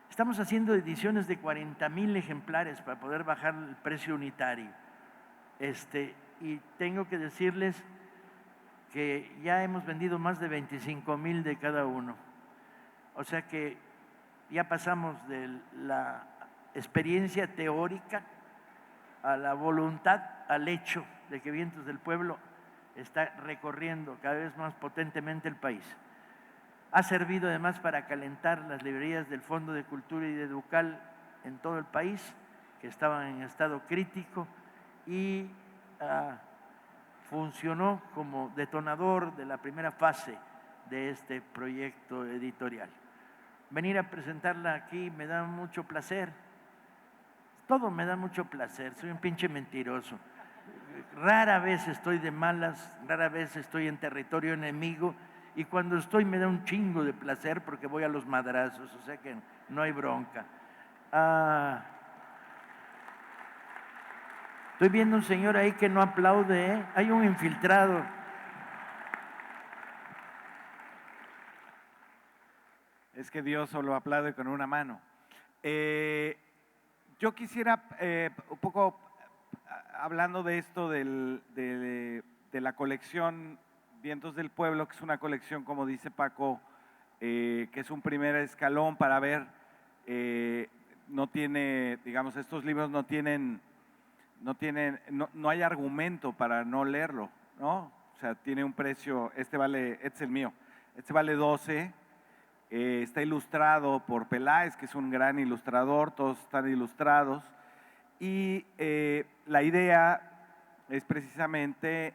Estamos haciendo ediciones de 40,000 ejemplares para poder bajar el precio unitario. Y tengo que decirles que ya hemos vendido más de 25,000 de cada uno. O sea que ya pasamos de la experiencia teórica a la voluntad, al hecho de que Vientos del Pueblo está recorriendo cada vez más potentemente el país. Ha servido además para calentar las librerías del Fondo de Cultura y de Educal en todo el país, que estaban en estado crítico, y funcionó como detonador de la primera fase de este proyecto editorial. Venir a presentarla aquí me da mucho placer. Todo me da mucho placer, soy un pinche mentiroso. Rara vez estoy de malas, rara vez estoy en territorio enemigo, y cuando estoy me da un chingo de placer porque voy a los madrazos, o sea que no hay bronca. Estoy viendo un señor ahí que no aplaude, ¿eh? Hay un infiltrado. Es que Dios solo aplaude con una mano. Yo quisiera un poco, hablando de esto de la colección Vientos del Pueblo, que es una colección, como dice Paco, que es un primer escalón para ver, no tiene, digamos, estos libros no hay argumento para no leerlo, ¿no? O sea, tiene un precio, este es el mío, este vale 12. Está ilustrado por Peláez, que es un gran ilustrador, todos están ilustrados, y la idea es precisamente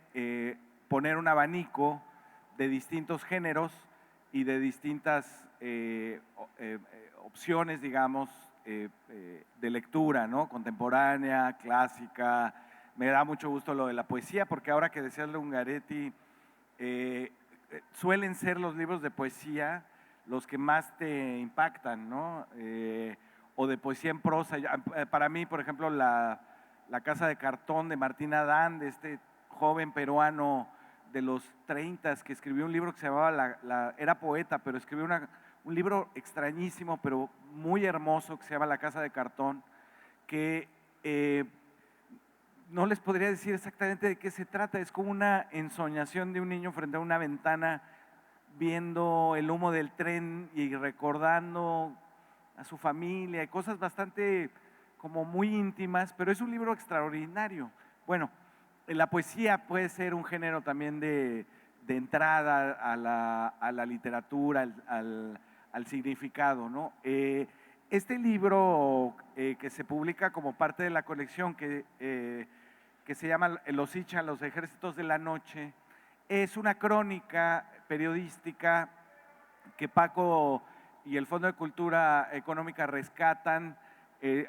poner un abanico de distintos géneros y de distintas opciones, digamos, de lectura, ¿no? Contemporánea, clásica. Me da mucho gusto lo de la poesía, porque ahora que decías de Ungaretti, suelen ser los libros de poesía los que más te impactan, ¿no? O de poesía en prosa. Para mí, por ejemplo, la Casa de Cartón de Martín Adán, de este joven peruano de los 30 que escribió un libro que se llamaba, era poeta, pero escribió un libro extrañísimo, pero muy hermoso, que se llama La Casa de Cartón, que no les podría decir exactamente de qué se trata. Es como una ensoñación de un niño frente a una ventana, viendo el humo del tren y recordando a su familia, y cosas bastante como muy íntimas, pero es un libro extraordinario. Bueno, la poesía puede ser un género también de entrada a la literatura, al significado, ¿no? Este libro que se publica como parte de la colección que se llama Los Ichan, los ejércitos de la noche, es una crónica periodística que Paco y el Fondo de Cultura Económica rescatan.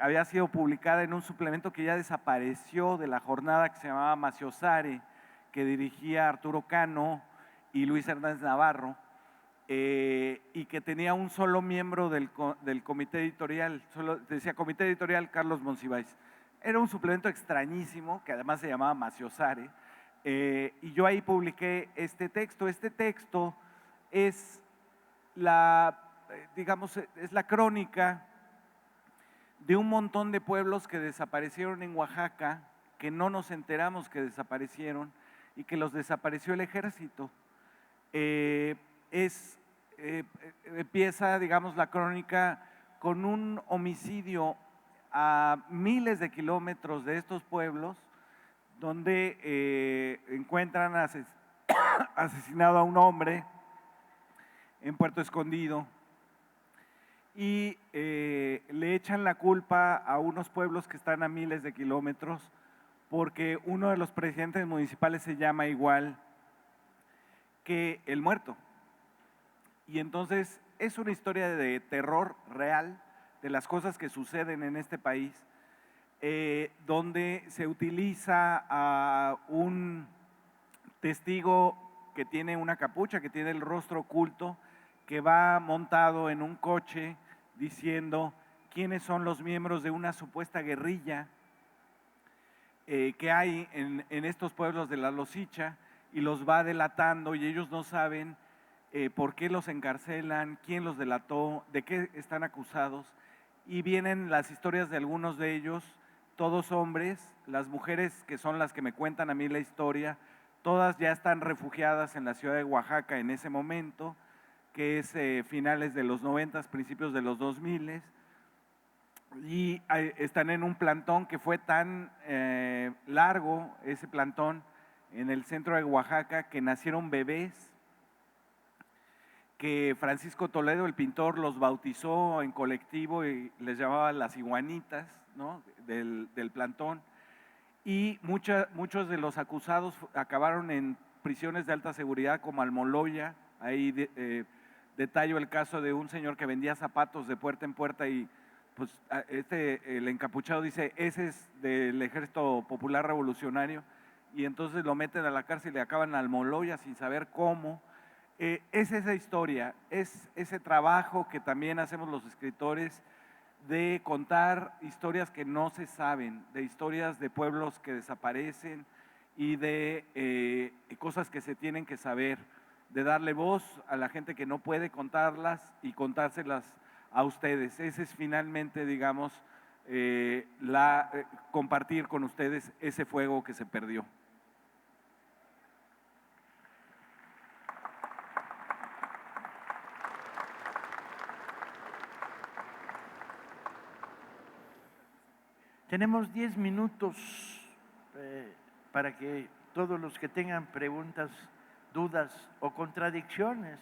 Había sido publicada en un suplemento que ya desapareció de la jornada, que se llamaba Maciosare, que dirigía Arturo Cano y Luis Hernández Navarro, y que tenía un solo miembro del comité editorial, solo decía comité editorial Carlos Monsiváis. Era un suplemento extrañísimo, que además se llamaba Maciosare, y yo ahí publiqué este texto. Este texto es digamos, es la crónica de un montón de pueblos que desaparecieron en Oaxaca, que no nos enteramos que desaparecieron y que los desapareció el ejército. Empieza, digamos, la crónica con un homicidio a miles de kilómetros de estos pueblos, donde encuentran asesinado a un hombre en Puerto Escondido, y le echan la culpa a unos pueblos que están a miles de kilómetros, porque uno de los presidentes municipales se llama igual que el muerto. Y entonces es una historia de terror real, de las cosas que suceden en este país, donde se utiliza a un testigo que tiene una capucha, que tiene el rostro oculto, que va montado en un coche diciendo quiénes son los miembros de una supuesta guerrilla que hay en estos pueblos de la Losicha, y los va delatando, y ellos no saben por qué los encarcelan, quién los delató, de qué están acusados, y vienen las historias de algunos de ellos, todos hombres. Las mujeres, que son las que me cuentan a mí la historia, todas ya están refugiadas en la ciudad de Oaxaca en ese momento, que es finales de los 90, principios de los 2000, y están en un plantón que fue tan largo, ese plantón, en el centro de Oaxaca, que nacieron bebés, que Francisco Toledo, el pintor, los bautizó en colectivo y les llamaba las iguanitas, ¿no?, del plantón, y muchos de los acusados acabaron en prisiones de alta seguridad como Almoloya. Ahí detallo el caso de un señor que vendía zapatos de puerta en puerta y pues el encapuchado dice, ese es del Ejército Popular Revolucionario, y entonces lo meten a la cárcel y le acaban en Almoloya sin saber cómo. Es esa historia, es ese trabajo que también hacemos los escritores de contar historias que no se saben, de historias de pueblos que desaparecen y de cosas que se tienen que saber, de darle voz a la gente que no puede contarlas y contárselas a ustedes. Ese es finalmente, digamos, compartir con ustedes ese fuego que se perdió. Tenemos 10 minutos para que todos los que tengan preguntas, dudas o contradicciones,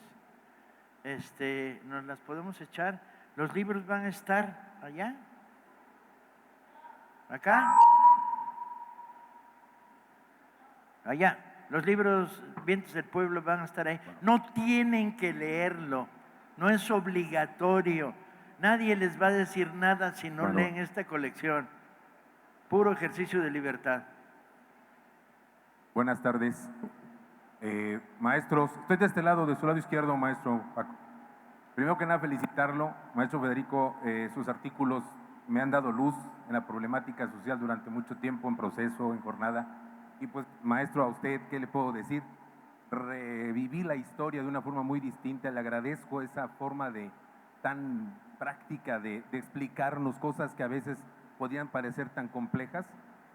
nos las podemos echar. Los libros van a estar allá, acá, allá. Los libros Vientos del Pueblo van a estar ahí. No tienen que leerlo, no es obligatorio. Nadie les va a decir nada si no leen esta colección. Puro ejercicio de libertad. Buenas tardes. Maestros, estoy de este lado, de su lado izquierdo, maestro Paco. Primero que nada, felicitarlo, maestro Federico. Sus artículos me han dado luz en la problemática social durante mucho tiempo, en proceso, en jornada. Y pues, maestro, a usted, ¿qué le puedo decir? Reviví la historia de una forma muy distinta. Le agradezco esa forma tan práctica de explicarnos cosas que a veces podían parecer tan complejas.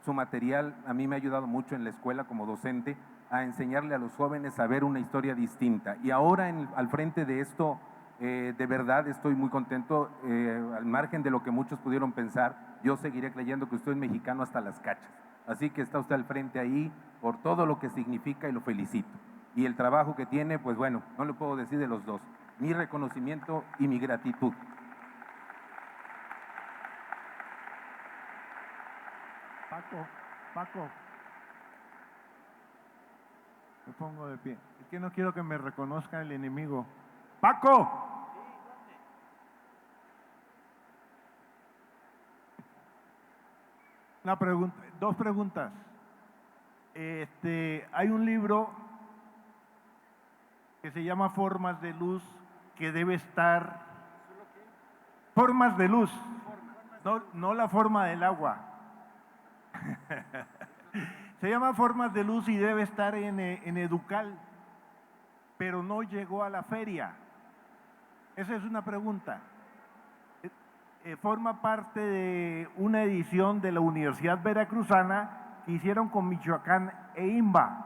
Su material a mí me ha ayudado mucho en la escuela como docente a enseñarle a los jóvenes a ver una historia distinta. Y ahora al frente de esto, de verdad estoy muy contento. Al margen de lo que muchos pudieron pensar, yo seguiré creyendo que usted es mexicano hasta las cachas. Así que está usted al frente ahí por todo lo que significa y lo felicito. Y el trabajo que tiene, pues bueno, no le puedo decir de los dos. Mi reconocimiento y mi gratitud. Paco, me pongo de pie. Es que no quiero que me reconozca el enemigo. ¡Paco! Una pregunta, dos preguntas. Hay un libro que se llama Formas de Luz, que debe estar. Formas de luz, no la forma del agua. Se llama Formas de Luz y debe estar en Educal, pero no llegó a la feria. Esa es una pregunta. Forma parte de una edición de la Universidad Veracruzana que hicieron con Michoacán e IMBA.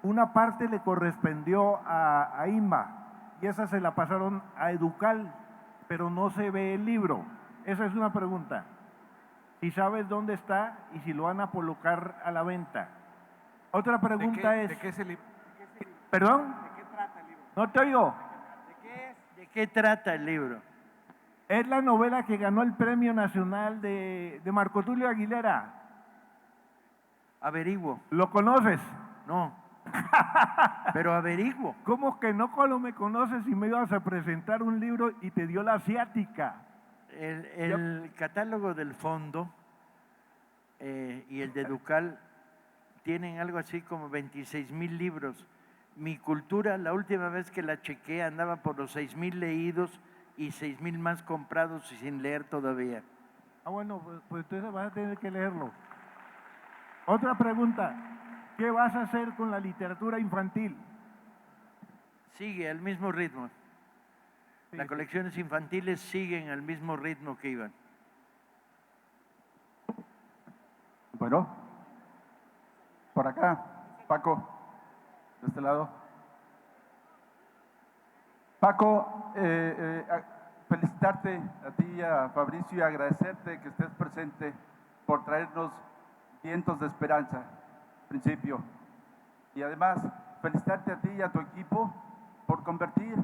Una parte le correspondió a IMBA y esa se la pasaron a Educal, pero no se ve el libro. Esa es una pregunta. Si sabes dónde está y si lo van a colocar a la venta. Otra pregunta es… ¿De qué es el libro? ¿Perdón? ¿De qué trata el libro? No te oigo. ¿De qué trata el libro? Es la novela que ganó el Premio Nacional de Marco Tulio Aguilera. Averiguo. ¿Lo conoces? No, pero averiguo. ¿Cómo que no me conoces si me ibas a presentar un libro y te dio la asiática? El catálogo del fondo y el de Educal tienen algo así como 26,000 libros. Mi cultura, la última vez que la chequé, andaba por los 6,000 leídos y 6,000 más comprados y sin leer todavía. Bueno, pues entonces vas a tener que leerlo. Otra pregunta, ¿qué vas a hacer con la literatura infantil? Sigue al mismo ritmo. Sí. Las colecciones infantiles siguen al mismo ritmo que iban. Bueno, por acá, Paco, de este lado. Paco, felicitarte a ti y a Fabricio y agradecerte que estés presente por traernos vientos de esperanza, en principio. Y además, felicitarte a ti y a tu equipo por convertir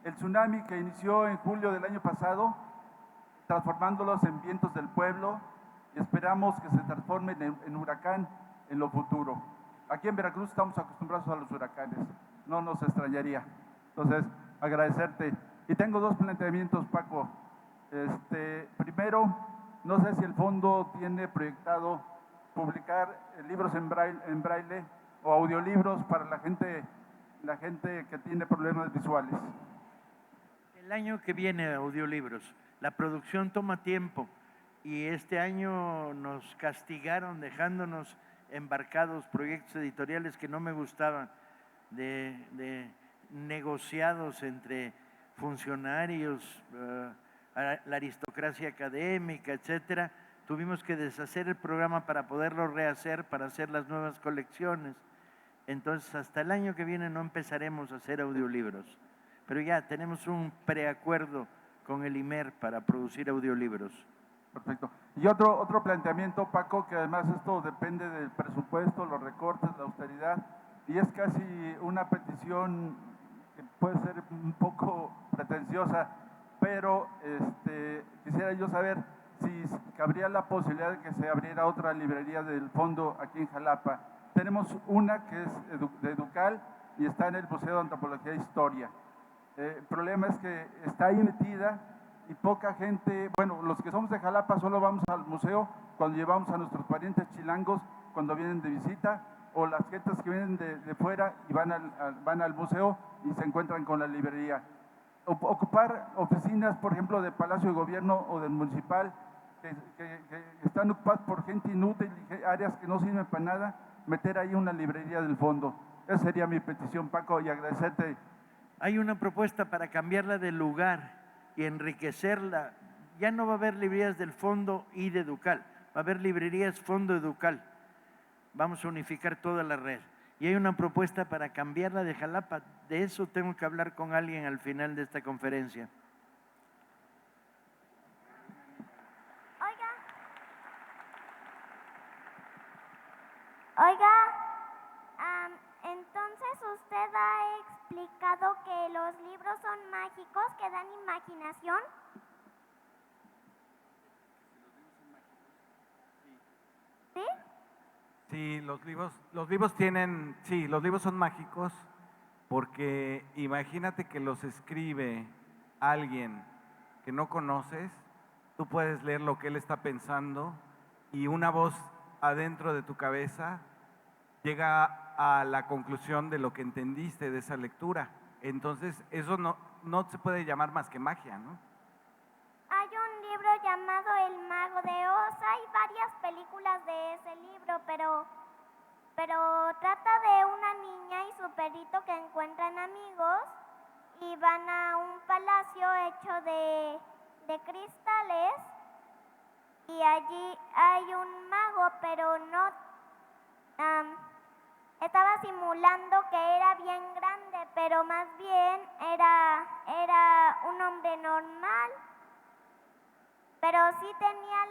el tsunami que inició en julio del año pasado, transformándolos en vientos del pueblo, y esperamos que se transformen en huracán en lo futuro. Aquí en Veracruz estamos acostumbrados a los huracanes, no nos extrañaría. Entonces, agradecerte. Y tengo dos planteamientos, Paco. Primero, no sé si el fondo tiene proyectado publicar libros en braille o audiolibros para la gente que tiene problemas visuales. El año que viene, audiolibros. La producción toma tiempo y este año nos castigaron dejándonos embarcados proyectos editoriales que no me gustaban, de negociados entre funcionarios, la aristocracia académica, etcétera. Tuvimos que deshacer el programa para poderlo rehacer, para hacer las nuevas colecciones. Entonces, hasta el año que viene no empezaremos a hacer audiolibros, pero ya tenemos un preacuerdo con el IMER para producir audiolibros. Perfecto. Y otro planteamiento, Paco, que además esto depende del presupuesto, los recortes, la austeridad, y es casi una petición que puede ser un poco pretenciosa, pero quisiera yo saber si cabría la posibilidad de que se abriera otra librería del fondo aquí en Jalapa. Tenemos una que es de Educal y está en el Museo de Antropología e Historia. El problema es que está ahí metida y poca gente, bueno, los que somos de Jalapa solo vamos al museo cuando llevamos a nuestros parientes chilangos cuando vienen de visita, o las gentes que vienen de fuera y van al museo y se encuentran con la librería. Ocupar oficinas, por ejemplo, de Palacio de Gobierno o del Municipal, que están ocupadas por gente inútil, áreas que no sirven para nada, meter ahí una librería del fondo. Esa sería mi petición, Paco, y agradecerte. Hay una propuesta para cambiarla de lugar y enriquecerla. Ya no va a haber librerías del fondo y de Educal, va a haber librerías fondo Educal. Vamos a unificar toda la red. Y hay una propuesta para cambiarla de Jalapa. De eso tengo que hablar con alguien al final de esta conferencia. Oiga, entonces usted ha explicado que los libros son mágicos, que dan imaginación. ¿Sí? Sí, los libros tienen, sí, los libros son mágicos porque imagínate que los escribe alguien que no conoces, tú puedes leer lo que él está pensando y una voz adentro de tu cabeza llega a la conclusión de lo que entendiste de esa lectura. Entonces, eso no se puede llamar más que magia, ¿no? Hay un libro llamado El Mago de Oz. Hay varias películas de ese libro, pero trata de una niña y su perrito que encuentran amigos y van a un palacio hecho de cristales y allí hay un mago, pero no estaba simulando que era bien grande, pero más bien era un hombre normal. Pero sí tenía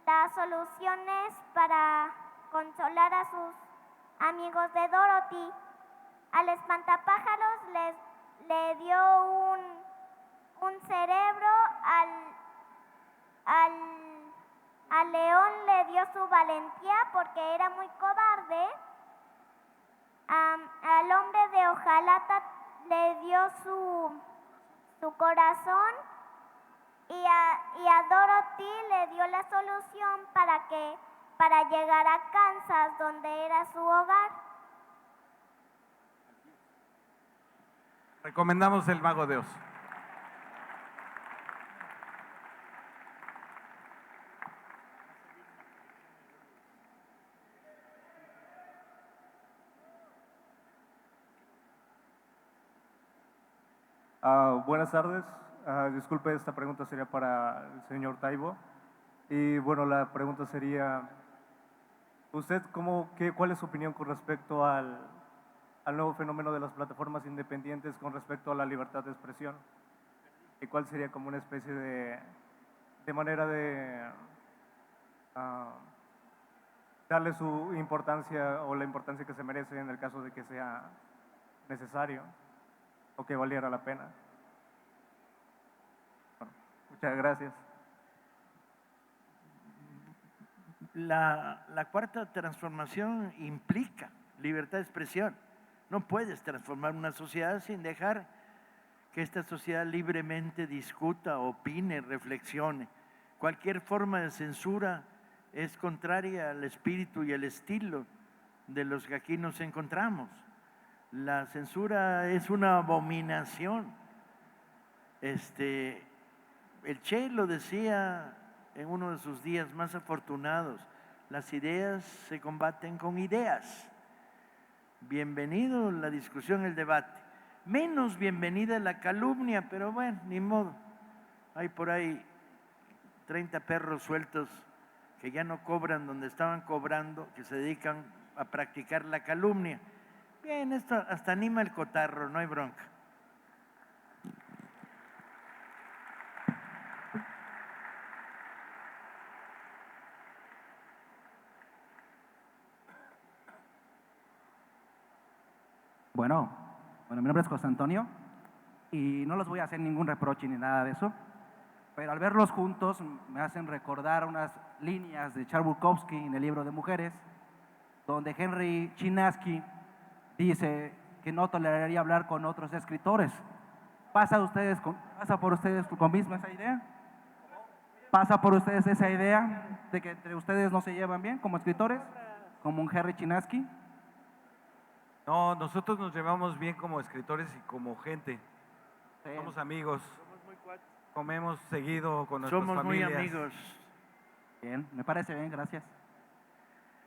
las soluciones para consolar a sus amigos de Dorothy. Al espantapájaros le dio un cerebro, al león le dio su valentía porque era muy cobarde. Al hombre de hojalata le dio su corazón. Y a Dorothy le dio la solución para llegar a Kansas, donde era su hogar. Recomendamos El Mago de Oz. Buenas tardes. Disculpe, esta pregunta sería para el señor Taibo. Y bueno, la pregunta sería, ¿usted cuál es su opinión con respecto al al nuevo fenómeno de las plataformas independientes con respecto a la libertad de expresión? ¿Y cuál sería como una especie de manera de darle su importancia o la importancia que se merece en el caso de que sea necesario o que valiera la pena? Bueno, muchas gracias. La cuarta transformación implica libertad de expresión. No puedes transformar una sociedad sin dejar que esta sociedad libremente discuta, opine, reflexione. Cualquier forma de censura es contraria al espíritu y al estilo de los que aquí nos encontramos. La censura es una abominación. El Che lo decía en uno de sus días más afortunados: las ideas se combaten con ideas. Bienvenido la discusión, el debate. Menos bienvenida la calumnia, pero bueno, ni modo. Hay por ahí 30 perros sueltos que ya no cobran donde estaban cobrando, que se dedican a practicar la calumnia. Bien, esto hasta anima el cotarro, no hay bronca. Bueno, mi nombre es José Antonio y no les voy a hacer ningún reproche ni nada de eso, pero al verlos juntos me hacen recordar unas líneas de Charles Bukowski en el libro de Mujeres, donde Henry Chinaski dice que no toleraría hablar con otros escritores. ¿Pasa por ustedes con misma esa idea? ¿Pasa por ustedes esa idea de que entre ustedes no se llevan bien como escritores, como un Henry Chinaski? No, nosotros nos llevamos bien como escritores y como gente. Sí. Somos amigos. Comemos seguido con nuestras familias. Somos muy amigos. Bien, me parece bien, gracias.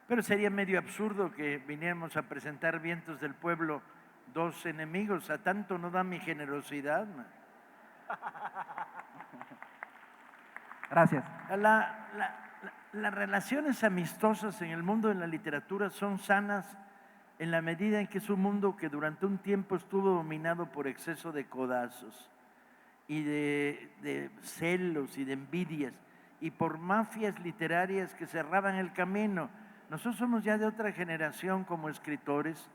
Pero sería medio absurdo que viniéramos a presentar Vientos del Pueblo dos enemigos. A tanto no da mi generosidad, man. Gracias. Las relaciones amistosas en el mundo de la literatura son sanas en la medida en que es un mundo que durante un tiempo estuvo dominado por exceso de codazos y de celos y de envidias y por mafias literarias que cerraban el camino. Nosotros somos ya de otra generación como escritores,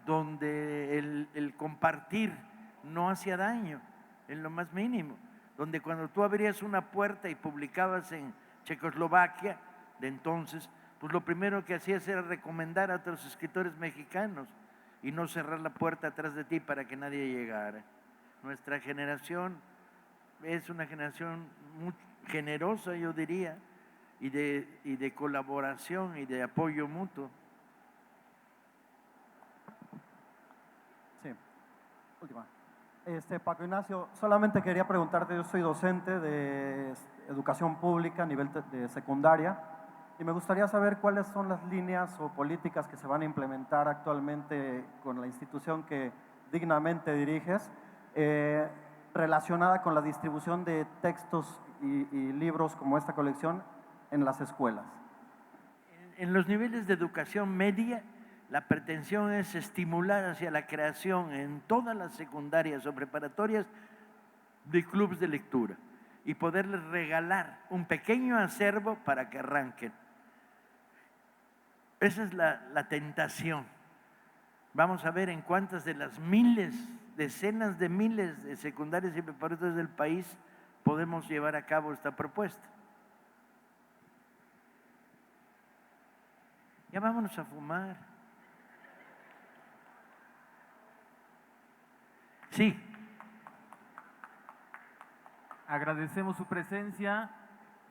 donde el compartir no hacía daño en lo más mínimo, donde cuando tú abrías una puerta y publicabas en Checoslovaquia de entonces, pues lo primero que hacías era recomendar a otros escritores mexicanos y no cerrar la puerta atrás de ti para que nadie llegara. Nuestra generación es una generación muy generosa, yo diría, y de colaboración y de apoyo mutuo. Sí, última. Paco Ignacio, solamente quería preguntarte, yo soy docente de educación pública a nivel de secundaria, y me gustaría saber cuáles son las líneas o políticas que se van a implementar actualmente con la institución que dignamente diriges, relacionada con la distribución de textos y libros como esta colección en las escuelas. En los niveles de educación media, la pretensión es estimular hacia la creación en todas las secundarias o preparatorias de clubes de lectura y poderles regalar un pequeño acervo para que arranquen. Esa es la tentación. Vamos a ver en cuántas de las miles, decenas de miles de secundarias y preparatorias del país podemos llevar a cabo esta propuesta. Ya vámonos a fumar. Sí. Agradecemos su presencia.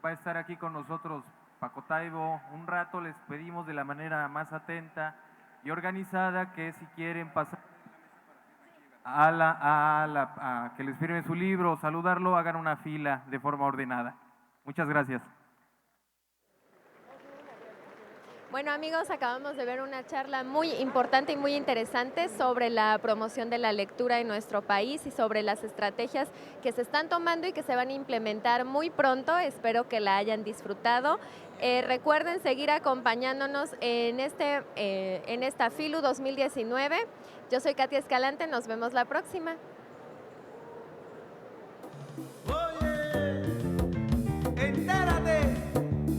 Va a estar aquí con nosotros Paco Taibo un rato. Les pedimos de la manera más atenta y organizada que si quieren pasar a que les firme su libro, saludarlo, hagan una fila de forma ordenada. Muchas gracias. Bueno, amigos, acabamos de ver una charla muy importante y muy interesante sobre la promoción de la lectura en nuestro país y sobre las estrategias que se están tomando y que se van a implementar muy pronto. Espero que la hayan disfrutado. Recuerden seguir acompañándonos en esta FILU 2019. Yo soy Katia Escalante, nos vemos la próxima. Oye, entérate,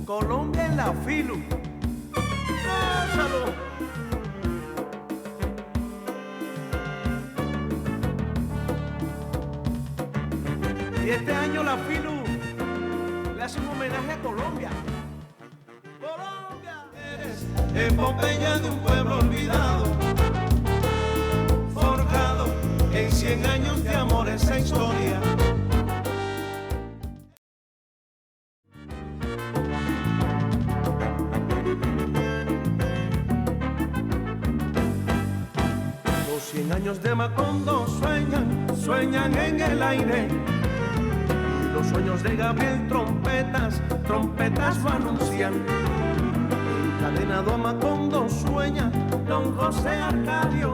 Colombia en la Filu. ¡Gózalo! Y este año la Filu le hace un homenaje a Colombia. Colombia, eres epopeya de un pueblo olvidado, forjado en 100 años de amor esa historia. Los 100 años de Macondo sueñan en el aire. Los sueños de Gabriel trompetas lo anuncian. Encadenado a Macondo sueña don José Arcadio.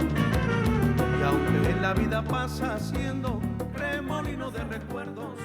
Y aunque en la vida pasa siendo remolino de recuerdos,